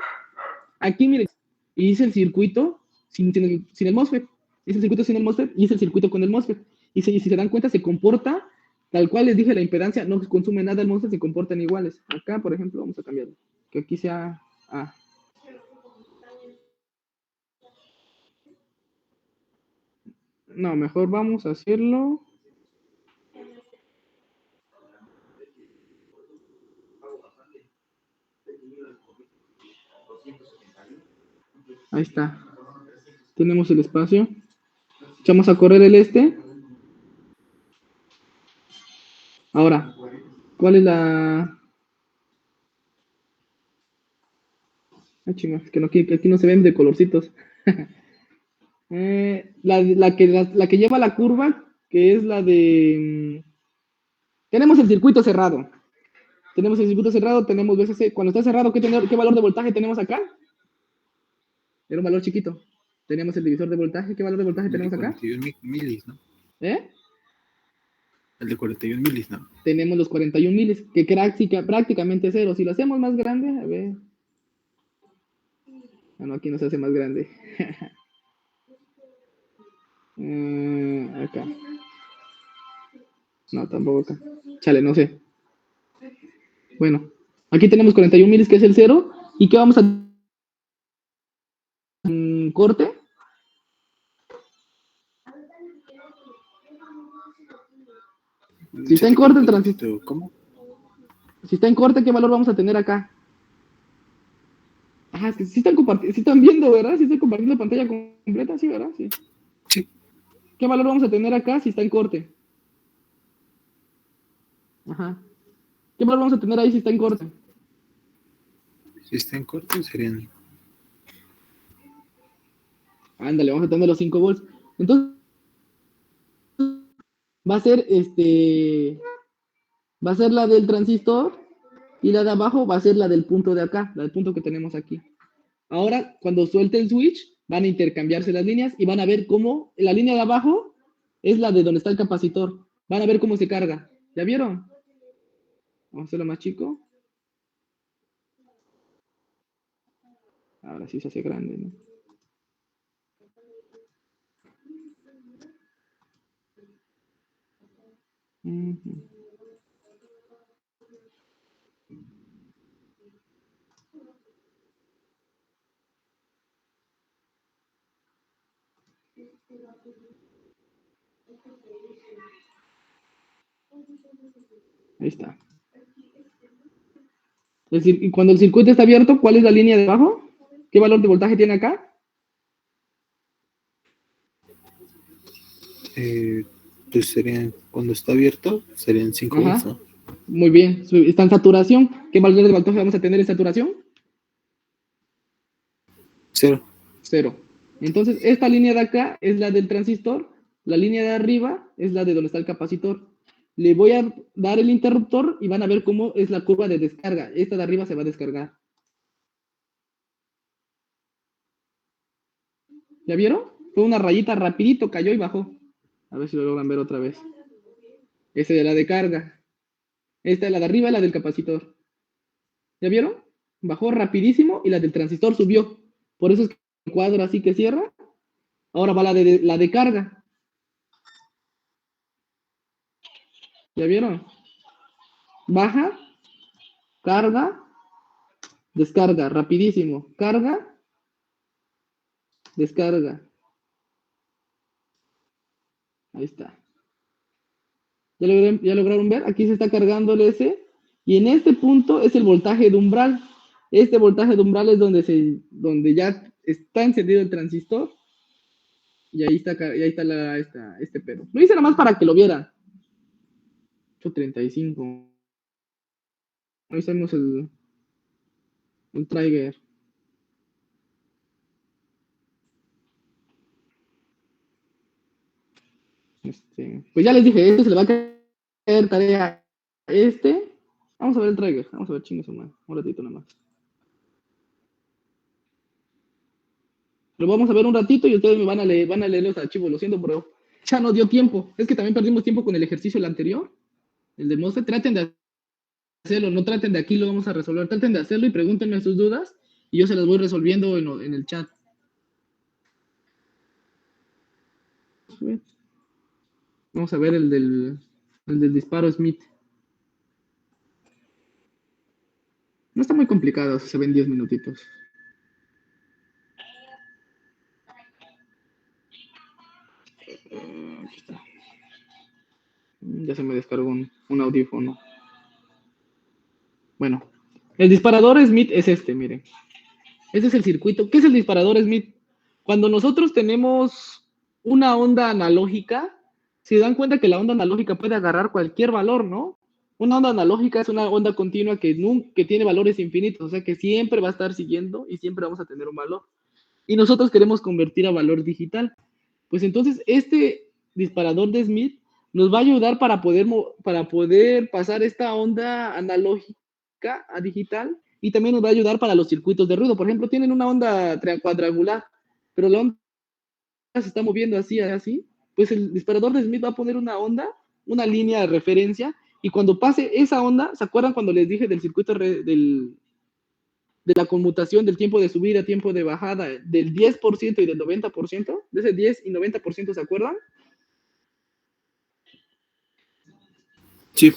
Aquí, miren, hice el circuito sin el MOSFET. Hice el circuito sin el MOSFET y hice el circuito con el MOSFET. Y si se dan cuenta, se comporta tal cual les dije, la impedancia no consume nada el MOSFET, se comportan iguales. Acá, por ejemplo, vamos a cambiarlo. Que aquí sea A. No, mejor vamos a hacerlo. Ahí está. Tenemos el espacio. Echamos a correr el este. Ahora, ¿cuál es la...? Ah, chinga, es que no, que aquí no se ven de colorcitos. La que lleva la curva, que es la de... tenemos el circuito cerrado. Tenemos el circuito cerrado, tenemos VCC. Cuando está cerrado, ¿qué valor de voltaje tenemos acá? Era un valor chiquito. Tenemos el divisor de voltaje. ¿Qué valor de voltaje El de tenemos acá? 41 milis, ¿no? ¿Eh? El de 41 milis, ¿no? Tenemos los 41 miles, que prácticamente cero. Si lo hacemos más grande, a ver. Ah, no, aquí no se hace más grande. Acá. No, tampoco acá. Chale, no sé. Bueno, aquí tenemos 41 milis, que es el cero. ¿Y qué vamos a corte? Si está Se en te corte el cortó transistor. tantito. ¿Cómo? Si está en corte, ¿qué valor vamos a tener acá? Ajá, es que sí están viendo, ¿verdad? Sí estoy compartiendo pantalla completa, sí, ¿verdad? Sí. Sí. ¿Qué valor vamos a tener acá si está en corte? Ajá. ¿Qué valor vamos a tener ahí si está en corte? Si está en corto, serían. Ándale, vamos a tener los 5 volts. Entonces, va a ser va a ser la del transistor y la de abajo va a ser la del punto de acá, la del punto que tenemos aquí. Ahora, cuando suelte el switch, van a intercambiarse las líneas y van a ver cómo la línea de abajo es la de donde está el capacitor. Van a ver cómo se carga. ¿Ya vieron? Vamos a hacerlo más chico. Ahora sí se hace grande, ¿no? Ujú. Ahí está. Es decir, y cuando el circuito está abierto, ¿cuál es la línea de abajo? ¿Qué valor de voltaje tiene acá? Pues serían, cuando está abierto, serían 5 volts, Ajá. ¿no? Muy bien. Está en saturación. ¿Qué valor de voltaje vamos a tener en saturación? Cero. Cero. Entonces, esta línea de acá es la del transistor. La línea de arriba es la de donde está el capacitor. Le voy a dar el interruptor y van a ver cómo es la curva de descarga. Esta de arriba se va a descargar. ¿Ya vieron? Fue una rayita rapidito, cayó y bajó. A ver si lo logran ver otra vez. Esa es la de carga. Esta es la de arriba, la del capacitor. ¿Ya vieron? Bajó rapidísimo y la del transistor subió. Por eso es que el cuadro así que cierra. Ahora va la de carga. ¿Ya vieron? Baja, carga, descarga, rapidísimo. Carga, descarga. Ahí está. ¿Ya lograron ver? Aquí se está cargando el S. Y en este punto es el voltaje de umbral. Este voltaje de umbral es donde ya está encendido el transistor. Y ahí está este pedo. Lo hice nada más para que lo vieran. 835. Ahí estamos el trigger. Pues ya les dije, este se le va a caer tarea a este. Vamos a ver el trigger. Vamos a ver, chingue su madre. Un ratito nada más. Lo vamos a ver un ratito y ustedes me van a leer los archivos. Lo siento, pero ya no dio tiempo. Es que también perdimos tiempo con el ejercicio el anterior, el de MOSFET. Traten de hacerlo, no traten de aquí, lo vamos a resolver. Traten de hacerlo y pregúntenme sus dudas y yo se las voy resolviendo en el chat. Vamos a ver el del disparo Smith. No está muy complicado, se ven 10 minutitos. Ya se me descargó un audífono. Bueno, el disparador Smith es este, miren. Este es el circuito. ¿Qué es el disparador Smith? Cuando nosotros tenemos una onda analógica, se dan cuenta que la onda analógica puede agarrar cualquier valor, ¿no? Una onda analógica es una onda continua que tiene valores infinitos, o sea que siempre va a estar siguiendo y siempre vamos a tener un valor. Y nosotros queremos convertir a valor digital. Pues entonces este disparador de Smith nos va a ayudar para poder pasar esta onda analógica a digital, y también nos va a ayudar para los circuitos de ruido. Por ejemplo, tienen una onda cuadrangular, pero la onda se está moviendo así, así, pues el disparador de Smith va a poner una onda, una línea de referencia, y cuando pase esa onda, ¿se acuerdan cuando les dije del circuito de la conmutación del tiempo de subida, tiempo de bajada, del 10% y del 90%? De ese 10 y 90%, ¿se acuerdan? Sí.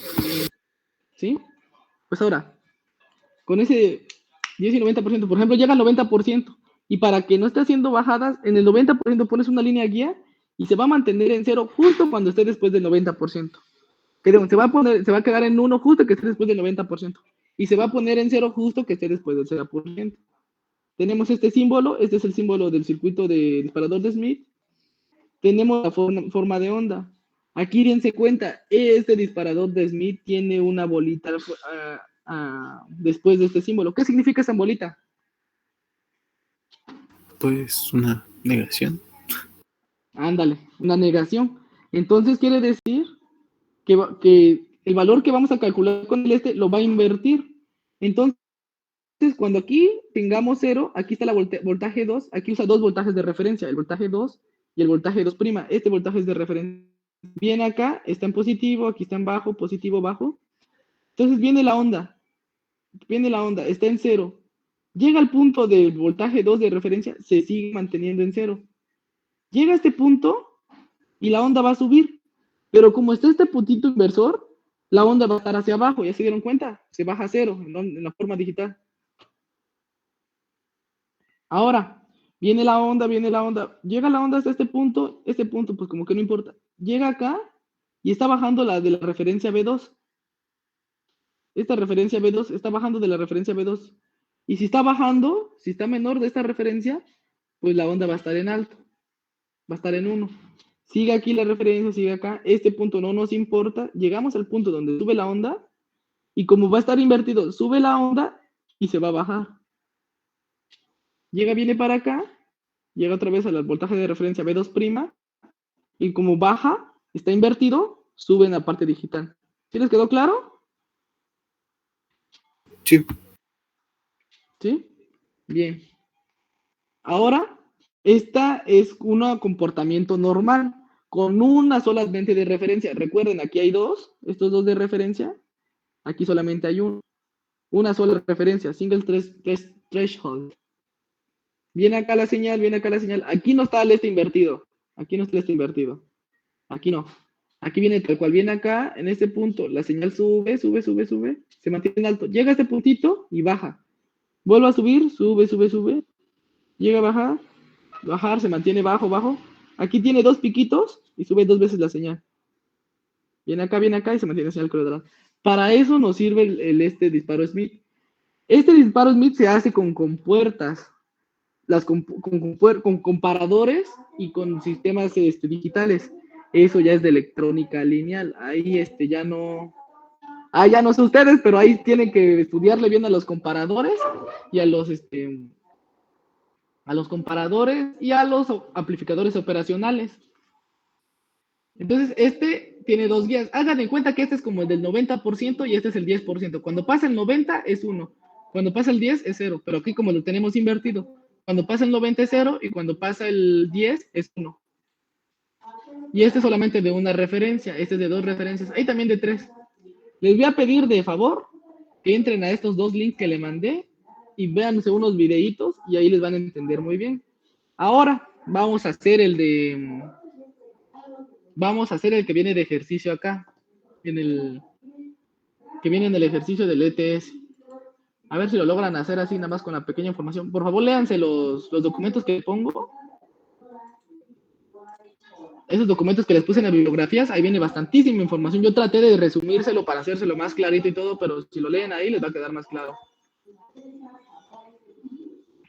¿Sí? Pues ahora, con ese 10 y 90%, por ejemplo, llega al 90%, y para que no esté haciendo bajadas, en el 90% pones una línea guía y se va a mantener en 0 justo cuando esté después del 90%. Perdón, se va a quedar en 1 justo que esté después del 90%. Y se va a poner en 0 justo que esté después del 0%. Tenemos este símbolo, este es el símbolo del circuito de disparador de Smith. Tenemos la forma de onda. Aquí dense cuenta, este disparador de Smith tiene una bolita después de este símbolo. ¿Qué significa esa bolita? Pues una negación. Ándale, una negación. Entonces quiere decir que el valor que vamos a calcular con el lo va a invertir. Entonces, cuando aquí tengamos 0, aquí está la voltaje 2, aquí usa dos voltajes de referencia, el voltaje 2 y el voltaje 2'. Este voltaje es de referencia. Viene acá, está en positivo, aquí está en bajo, positivo, bajo. Entonces viene la onda, está en 0. Llega al punto del voltaje 2 de referencia, se sigue manteniendo en 0. Llega a este punto y la onda va a subir. Pero como está este puntito inversor, la onda va a estar hacia abajo, ¿ya se dieron cuenta? Se baja a 0 en la forma digital. Ahora, viene la onda, llega la onda hasta este punto pues como que no importa. Llega acá y está bajando la de la referencia B2. Esta referencia B2 está bajando de la referencia B2. Y si está bajando, si está menor de esta referencia, pues la onda va a estar en alto, va a estar en 1. Sigue aquí la referencia, sigue acá. Este punto no nos importa. Llegamos al punto donde sube la onda, y como va a estar invertido, sube la onda y se va a bajar. Viene para acá, llega otra vez al voltaje de referencia B2', y como baja, está invertido, sube en la parte digital. ¿Sí les quedó claro? Sí. ¿Sí? Bien. Ahora, esta es un comportamiento normal, con una sola lente de referencia. Recuerden, aquí hay dos, estos dos de referencia, aquí solamente hay uno. Una sola referencia, single threshold. Viene acá la señal, Aquí no está el invertido. Aquí no está el invertido. Aquí no. Aquí viene tal cual. Viene acá, en este punto, la señal sube, se mantiene en alto. Llega a este puntito y baja. Vuelve a subir, sube. Llega a bajar, se mantiene bajo. Aquí tiene dos piquitos y sube 2 veces la señal. Viene acá y se mantiene la señal cuadrada. Para eso nos sirve este disparo Smith. Este disparo Smith se hace con compuertas, con comparadores y con sistemas digitales. Eso ya es de electrónica lineal. Ahí ya no sé ustedes, pero ahí tienen que estudiarle bien a los comparadores y a los comparadores y a los amplificadores operacionales. Entonces, tiene dos guías. Hagan en cuenta que este es como el del 90% y este es el 10%. Cuando pasa el 90 es 1. Cuando pasa el 10 es 0. Pero aquí como lo tenemos invertido, cuando pasa el 90 es 0 y cuando pasa el 10 es 1. Y este es solamente de una referencia. Este es de 2 referencias. Hay también de 3. Les voy a pedir de favor que entren a estos 2 links que le mandé y véanse unos videitos y ahí les van a entender muy bien. Ahora vamos a hacer el que viene de ejercicio acá, que viene en el ejercicio del ETS. A ver si lo logran hacer así, nada más con la pequeña información. Por favor, léanse los documentos que pongo. esos documentos que les puse en las bibliografías, ahí viene bastantísima información. Yo traté de resumírselo para hacérselo más clarito y todo, pero si lo leen ahí les va a quedar más claro.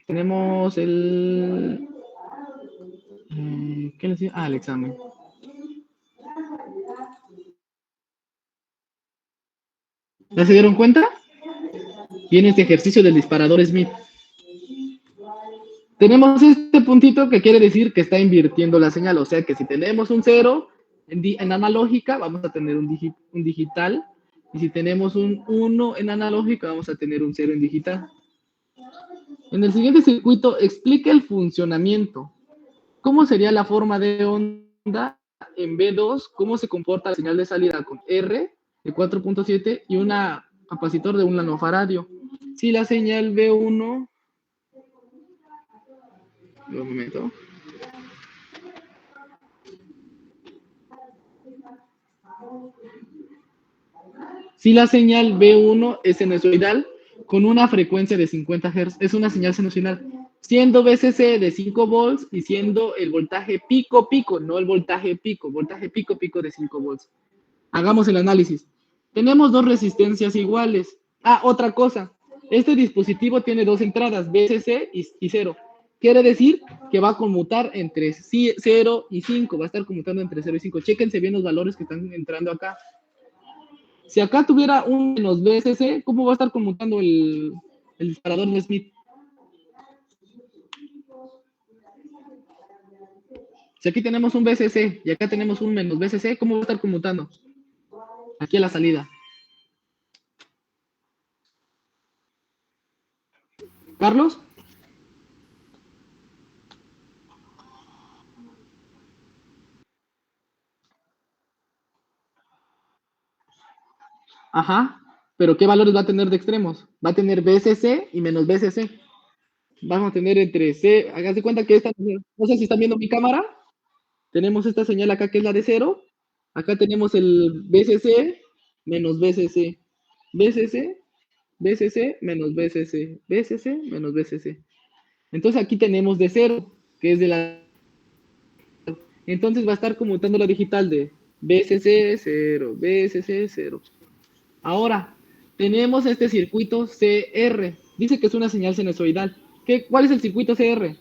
Tenemos el... ¿qué les digo? Ah, el examen. ¿Ya se dieron cuenta? Viene este ejercicio del disparador Smith. Tenemos este puntito que quiere decir que está invirtiendo la señal, o sea que si tenemos un 0 en analógica, vamos a tener un digital, y si tenemos un 1 en analógica, vamos a tener un 0 en digital. En el siguiente circuito, explica el funcionamiento. ¿Cómo sería la forma de onda en B2? ¿Cómo se comporta la señal de salida con R de 4.7 y un capacitor de 1 nanofaradio? Si la señal B1... Un momento. Si la señal B1 es sinusoidal con una frecuencia de 50 Hz, es una señal sinusoidal, siendo VCC de 5 volts y siendo el voltaje pico, no el voltaje pico de 5 volts. Hagamos el análisis. Tenemos dos resistencias iguales. Ah, otra cosa. Este dispositivo tiene dos entradas, VCC y 0. Quiere decir que va a conmutar entre 0 y 5. Va a estar conmutando entre 0 y 5. Chéquense bien los valores que están entrando acá. Si acá tuviera un menos VCC, ¿cómo va a estar conmutando el disparador de Smith? Si aquí tenemos un VCC y acá tenemos un menos VCC, ¿cómo va a estar conmutando? Aquí a la salida. ¿Carlos? Ajá. Pero ¿qué valores va a tener de extremos? Va a tener VCC y menos VCC. Vamos a tener entre C. Háganse cuenta que esta, no sé si están viendo mi cámara. Tenemos esta señal acá que es la de 0. Acá tenemos el VCC menos VCC. VCC, VCC menos VCC. VCC menos VCC. Entonces aquí tenemos de 0, que es de la... Entonces va a estar conmutando la digital de VCC 0, VCC 0. Ahora, tenemos este circuito CR. Dice que es una señal sinusoidal. ¿Cuál es el circuito CR?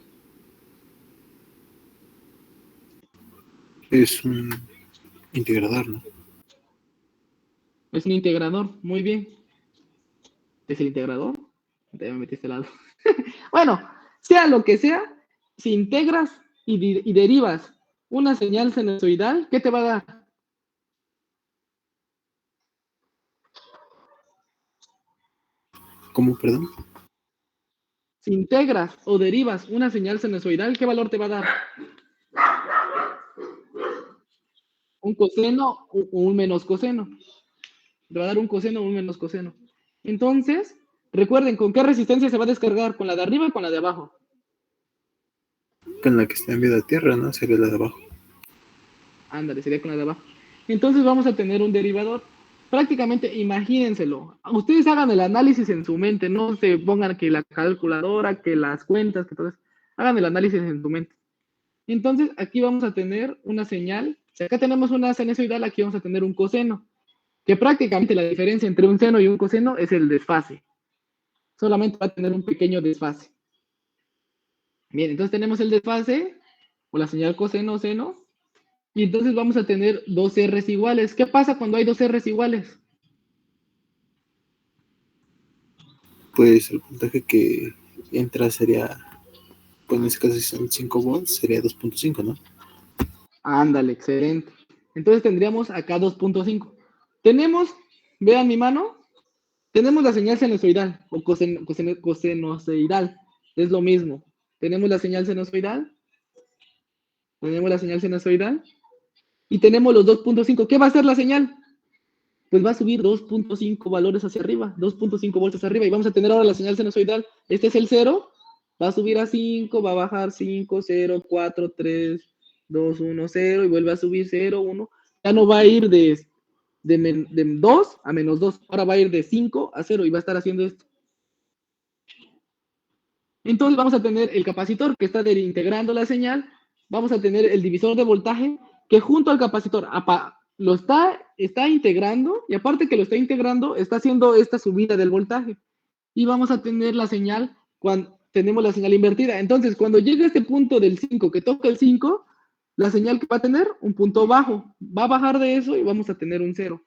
Es un integrador, ¿no? Es un integrador, muy bien. ¿Es el integrador? Ya me metí a este lado. Bueno, sea lo que sea, si integras y derivas una señal sinusoidal, ¿qué te va a dar? ¿Cómo, perdón? Si integras o derivas una señal sinusoidal, ¿qué valor te va a dar? ¿Un coseno o un menos coseno? Te va a dar un coseno o un menos coseno. Entonces, recuerden, ¿con qué resistencia se va a descargar? ¿Con la de arriba o con la de abajo? Con la que está en vida a tierra, ¿no? Sería la de abajo. Ándale, sería con la de abajo. Entonces vamos a tener un derivador. Prácticamente, imagínenselo. Ustedes hagan el análisis en su mente, no se pongan que la calculadora, que las cuentas, que todo eso. Hagan el análisis en su mente. Entonces, aquí vamos a tener una señal. Si acá tenemos una sinusoidal, aquí vamos a tener un coseno. Que prácticamente la diferencia entre un seno y un coseno es el desfase. Solamente va a tener un pequeño desfase. Bien, entonces tenemos el desfase, o la señal coseno-seno, y entonces vamos a tener dos R's iguales. ¿Qué pasa cuando hay dos R's iguales? Pues el voltaje que entra sería, pues en este caso si son 5 volts, sería 2.5, ¿no? Ándale, excelente. Entonces tendríamos acá 2.5. Tenemos, vean mi mano, tenemos la señal sinusoidal o cosenoidal. Es lo mismo. Tenemos la señal sinusoidal. Tenemos la señal sinusoidal. Y tenemos los 2.5. ¿Qué va a hacer la señal? Pues va a subir 2.5 valores hacia arriba, 2.5 volts hacia arriba, y vamos a tener ahora la señal sinusoidal. Este es el 0, va a subir a 5, va a bajar 5, 0, 4, 3, 2, 1, 0, y vuelve a subir 0, 1. Ya no va a ir de 2 a menos 2, ahora va a ir de 5 a 0, y va a estar haciendo esto. Entonces vamos a tener el capacitor que está integrando la señal, vamos a tener el divisor de voltaje, que junto al capacitor lo está integrando, y aparte que lo está integrando, está haciendo esta subida del voltaje. Y vamos a tener la señal cuando tenemos la señal invertida. Entonces, cuando llega este punto del 5, que toca el 5, la señal que va a tener un punto bajo. Va a bajar de eso y vamos a tener un 0.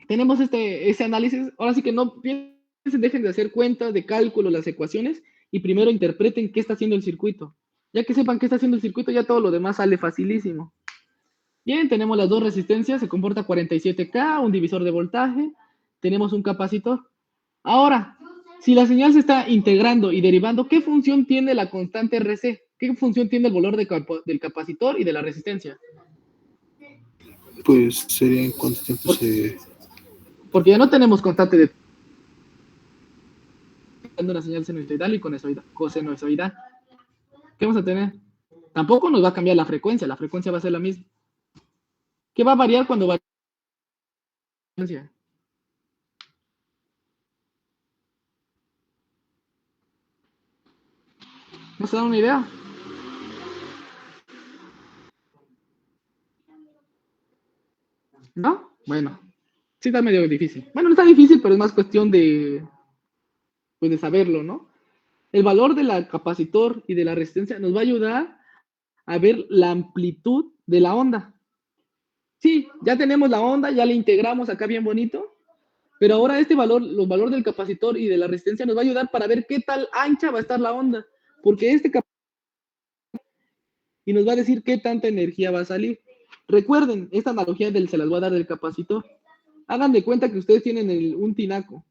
Tenemos ese análisis. Ahora sí que no dejen de hacer cuentas, de cálculo, las ecuaciones, y primero interpreten qué está haciendo el circuito. Ya que sepan qué está haciendo el circuito, ya todo lo demás sale facilísimo. Bien, tenemos las dos resistencias, se comporta 47K, un divisor de voltaje, tenemos un capacitor. Ahora, si la señal se está integrando y derivando, ¿qué función tiene la constante RC? ¿Qué función tiene el valor del capacitor y de la resistencia? Pues sería en cuánto tiempo Porque ya no tenemos constante de una señal sinusoidal y cosenoidal. ¿Qué vamos a tener? Tampoco nos va a cambiar la frecuencia va a ser la misma. ¿Qué va a variar cuando varía la frecuencia? ¿No se da una idea? ¿No? Bueno, sí está medio difícil. Bueno, no está difícil, pero es más cuestión pues de saberlo, ¿no? El valor del capacitor y de la resistencia nos va a ayudar a ver la amplitud de la onda. Sí, ya tenemos la onda, ya la integramos acá bien bonito, pero ahora los valores del capacitor y de la resistencia nos va a ayudar para ver qué tal ancha va a estar la onda, porque y nos va a decir qué tanta energía va a salir. Recuerden, esta analogía se las voy a dar del capacitor. Hagan de cuenta que ustedes tienen un tinaco,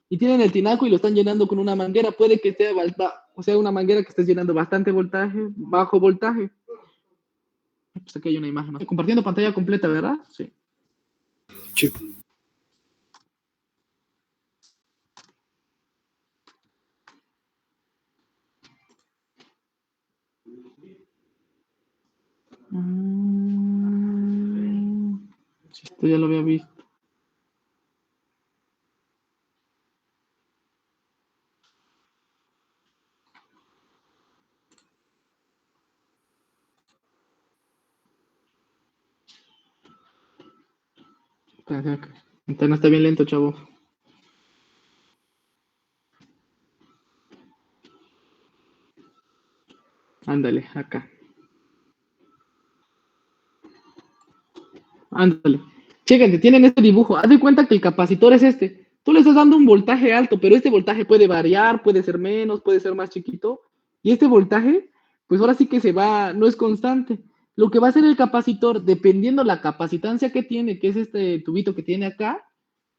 y tienen el tinaco y lo están llenando con una manguera. Puede que sea una manguera que estés llenando bastante voltaje, bajo voltaje. Pues aquí hay una imagen, ¿no? Compartiendo pantalla completa, ¿verdad? Sí. Sí. Esto ya lo había visto. Internet está bien lento, chavo. Ándale, acá. Ándale. Chéquense, tienen este dibujo. Haz de cuenta que el capacitor es este. Tú le estás dando un voltaje alto, pero este voltaje puede variar, puede ser menos, puede ser más chiquito. Y este voltaje, pues ahora sí que no es constante. Lo que va a hacer el capacitor, dependiendo la capacitancia que tiene, que es este tubito que tiene acá,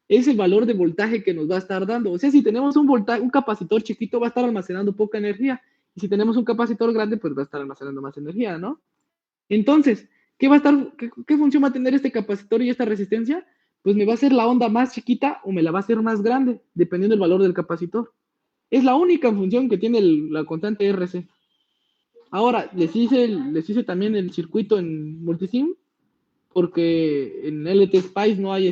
es el valor de voltaje que nos va a estar dando. O sea, si tenemos un capacitor chiquito, va a estar almacenando poca energía. Y si tenemos un capacitor grande, pues va a estar almacenando más energía, ¿no? Entonces, ¿qué función va a tener este capacitor y esta resistencia? Pues me va a hacer la onda más chiquita o me la va a hacer más grande, dependiendo del valor del capacitor. Es la única función que tiene la constante RC. Ahora, les hice también el circuito en Multisim, porque en LT Spice no hay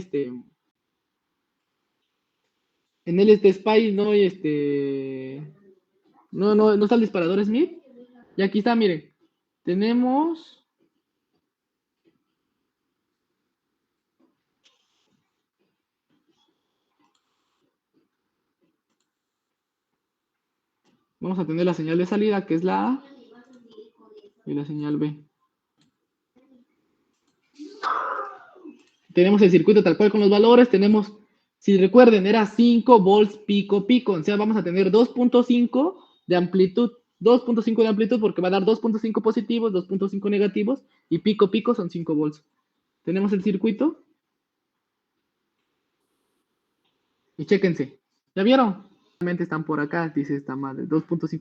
en LT Spice no hay no está el disparador Smith. Y aquí está, miren, tenemos vamos a tener la señal de salida, que es la A, y la señal B. Tenemos el circuito tal cual con los valores, si recuerden, era 5 volts pico pico, o sea, vamos a tener 2.5 de amplitud, 2.5 de amplitud porque va a dar 2.5 positivos, 2.5 negativos, y pico pico son 5 volts. Tenemos el circuito, y chéquense, ¿ya vieron? Realmente están por acá, dice esta madre, 2.5.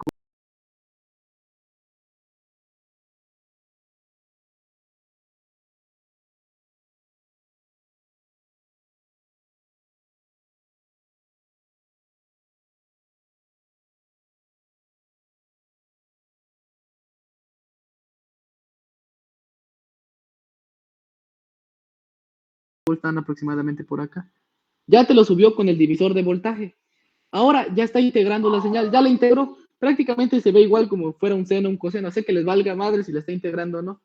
Están aproximadamente por acá. Ya te lo subió con el divisor de voltaje. Ahora ya está integrando la señal, ya la integró. Prácticamente se ve igual como fuera un seno, un coseno, sé que les valga madre si la está integrando o no.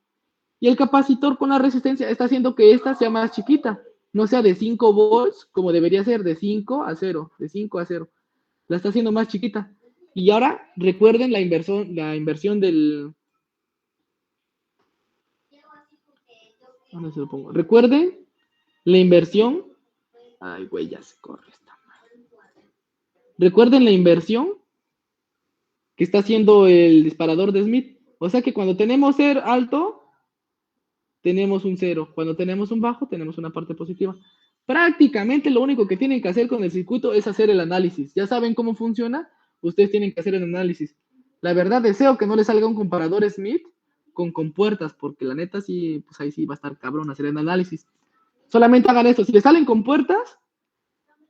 Y el capacitor con la resistencia está haciendo que esta sea más chiquita, no sea de 5 volts como debería ser, de 5 a 0, de 5 a 0. La está haciendo más chiquita. Y ahora recuerden la inversión del... ¿Dónde se lo pongo? Recuerden la inversión... Ay, güey, ya se corre esta madre. Recuerden la inversión que está haciendo el disparador de Smith. O sea que cuando tenemos ser alto, tenemos un 0. Cuando tenemos un bajo, tenemos una parte positiva. Prácticamente lo único que tienen que hacer con el circuito es hacer el análisis. Ya saben cómo funciona, ustedes tienen que hacer el análisis. La verdad, deseo que no les salga un comparador Smith con compuertas, porque la neta sí, pues ahí sí va a estar cabrón hacer el análisis. Solamente hagan esto. Si les salen compuertas,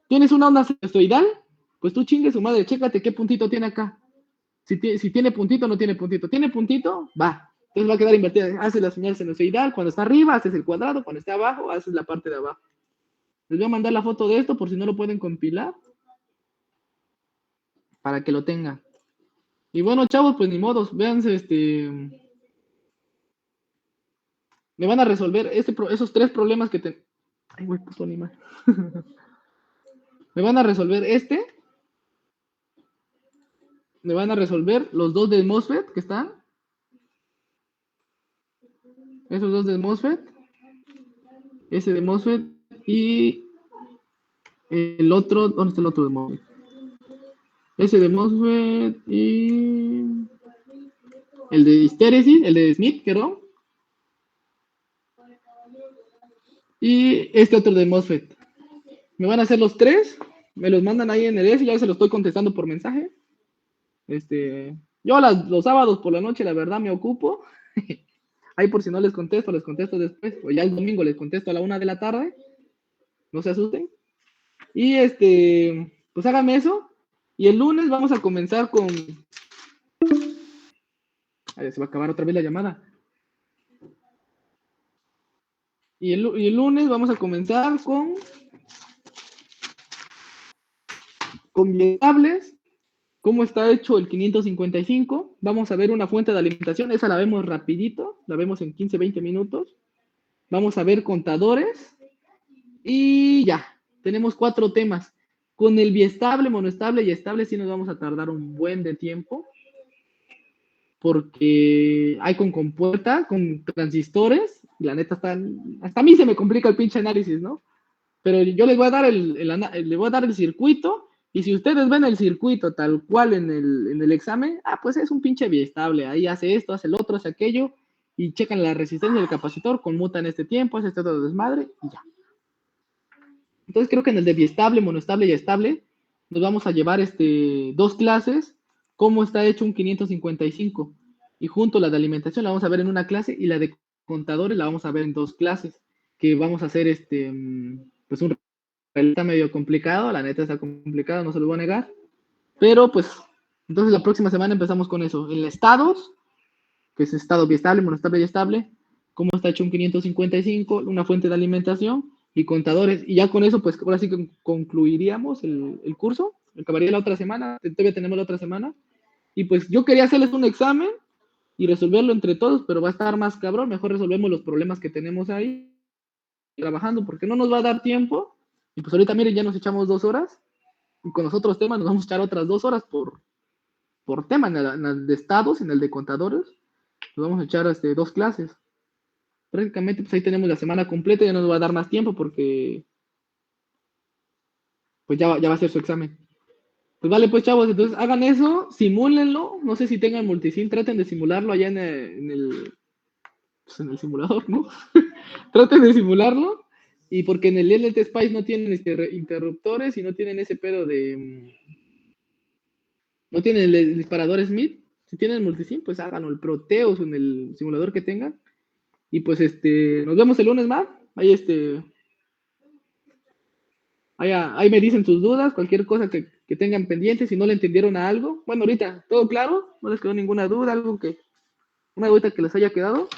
tienes una onda sinusoidal, pues tú chingue su madre, chécate qué puntito tiene acá. Si tiene puntito, no tiene puntito. ¿Tiene puntito? Va. Entonces va a quedar invertida. Haces la señal sinusoidal. Cuando está arriba, haces el cuadrado. Cuando está abajo, haces la parte de abajo. Les voy a mandar la foto de esto por si no lo pueden compilar. Para que lo tengan. Y bueno, chavos, pues ni modos. Véanse, me van a resolver esos 3 problemas que Ay, güey, puto animal. Me van a resolver me van a resolver los 2 de MOSFET que están. Esos 2 de MOSFET. Ese de MOSFET y el otro, ¿dónde está el otro de MOSFET? Ese de MOSFET y el de histéresis, el de Smith, perdón. Y este otro de MOSFET. Me van a hacer los 3, me los mandan ahí en el S, ya se los estoy contestando por mensaje. Yo los sábados por la noche, la verdad, me ocupo. Ahí por si no les contesto después. O ya el domingo les contesto a la 1 de la tarde. No se asusten. Y pues háganme eso. Y el lunes vamos a comenzar con... Ay, se va a acabar otra vez la llamada. Y el lunes vamos a comenzar con biestables, cómo está hecho el 555. Vamos a ver una fuente de alimentación, esa la vemos rapidito, la vemos en 15-20 minutos. Vamos a ver contadores y ya, tenemos 4 temas. Con el biestable, monoestable y estable sí nos vamos a tardar un buen de tiempo, porque hay con compuerta, con transistores, y la neta hasta a mí se me complica el pinche análisis, ¿no? Pero yo les voy a dar les voy a dar el circuito, y si ustedes ven el circuito tal cual en el examen, pues es un pinche biestable, ahí hace esto, hace el otro, hace aquello, y checan la resistencia del capacitor, conmutan este tiempo, hace este otro desmadre, y ya. Entonces creo que en el de biestable, monoestable y estable, nos vamos a llevar 2 clases, cómo está hecho un 555, y junto la de alimentación la vamos a ver en una clase, y la de contadores la vamos a ver en 2 clases, que vamos a hacer pues está medio complicado, la neta está complicado, no se lo voy a negar, pero pues, entonces la próxima semana empezamos con eso, en estados, que es estado biestable, monoestable y estable, cómo está hecho un 555, una fuente de alimentación y contadores, y ya con eso pues ahora sí que concluiríamos el curso, acabaría la otra semana, todavía tenemos la otra semana, y pues yo quería hacerles un examen y resolverlo entre todos, pero va a estar más cabrón, mejor resolvemos los problemas que tenemos ahí trabajando, porque no nos va a dar tiempo. Y pues ahorita, miren, ya nos echamos 2 horas. Y con los otros temas nos vamos a echar otras 2 horas por tema. En el de estados, en el de contadores, nos vamos a echar 2 clases. Prácticamente, pues ahí tenemos la semana completa. Ya nos va a dar más tiempo porque pues ya va a ser su examen. Pues vale, pues chavos, entonces hagan eso, simúlenlo. No sé si tengan multisim, traten de simularlo allá en el simulador, ¿no? Traten de simularlo. Y porque en el LT Spice no tienen interruptores y no tienen ese pedo de... No tienen el disparador Smith. Si tienen multisim, pues háganlo, el Proteus en el simulador que tengan. Y pues nos vemos el lunes más. Ahí ahí me dicen sus dudas, cualquier cosa que tengan pendiente, si no le entendieron a algo. Bueno, ahorita, todo claro, no les quedó ninguna duda, una duda que les haya quedado.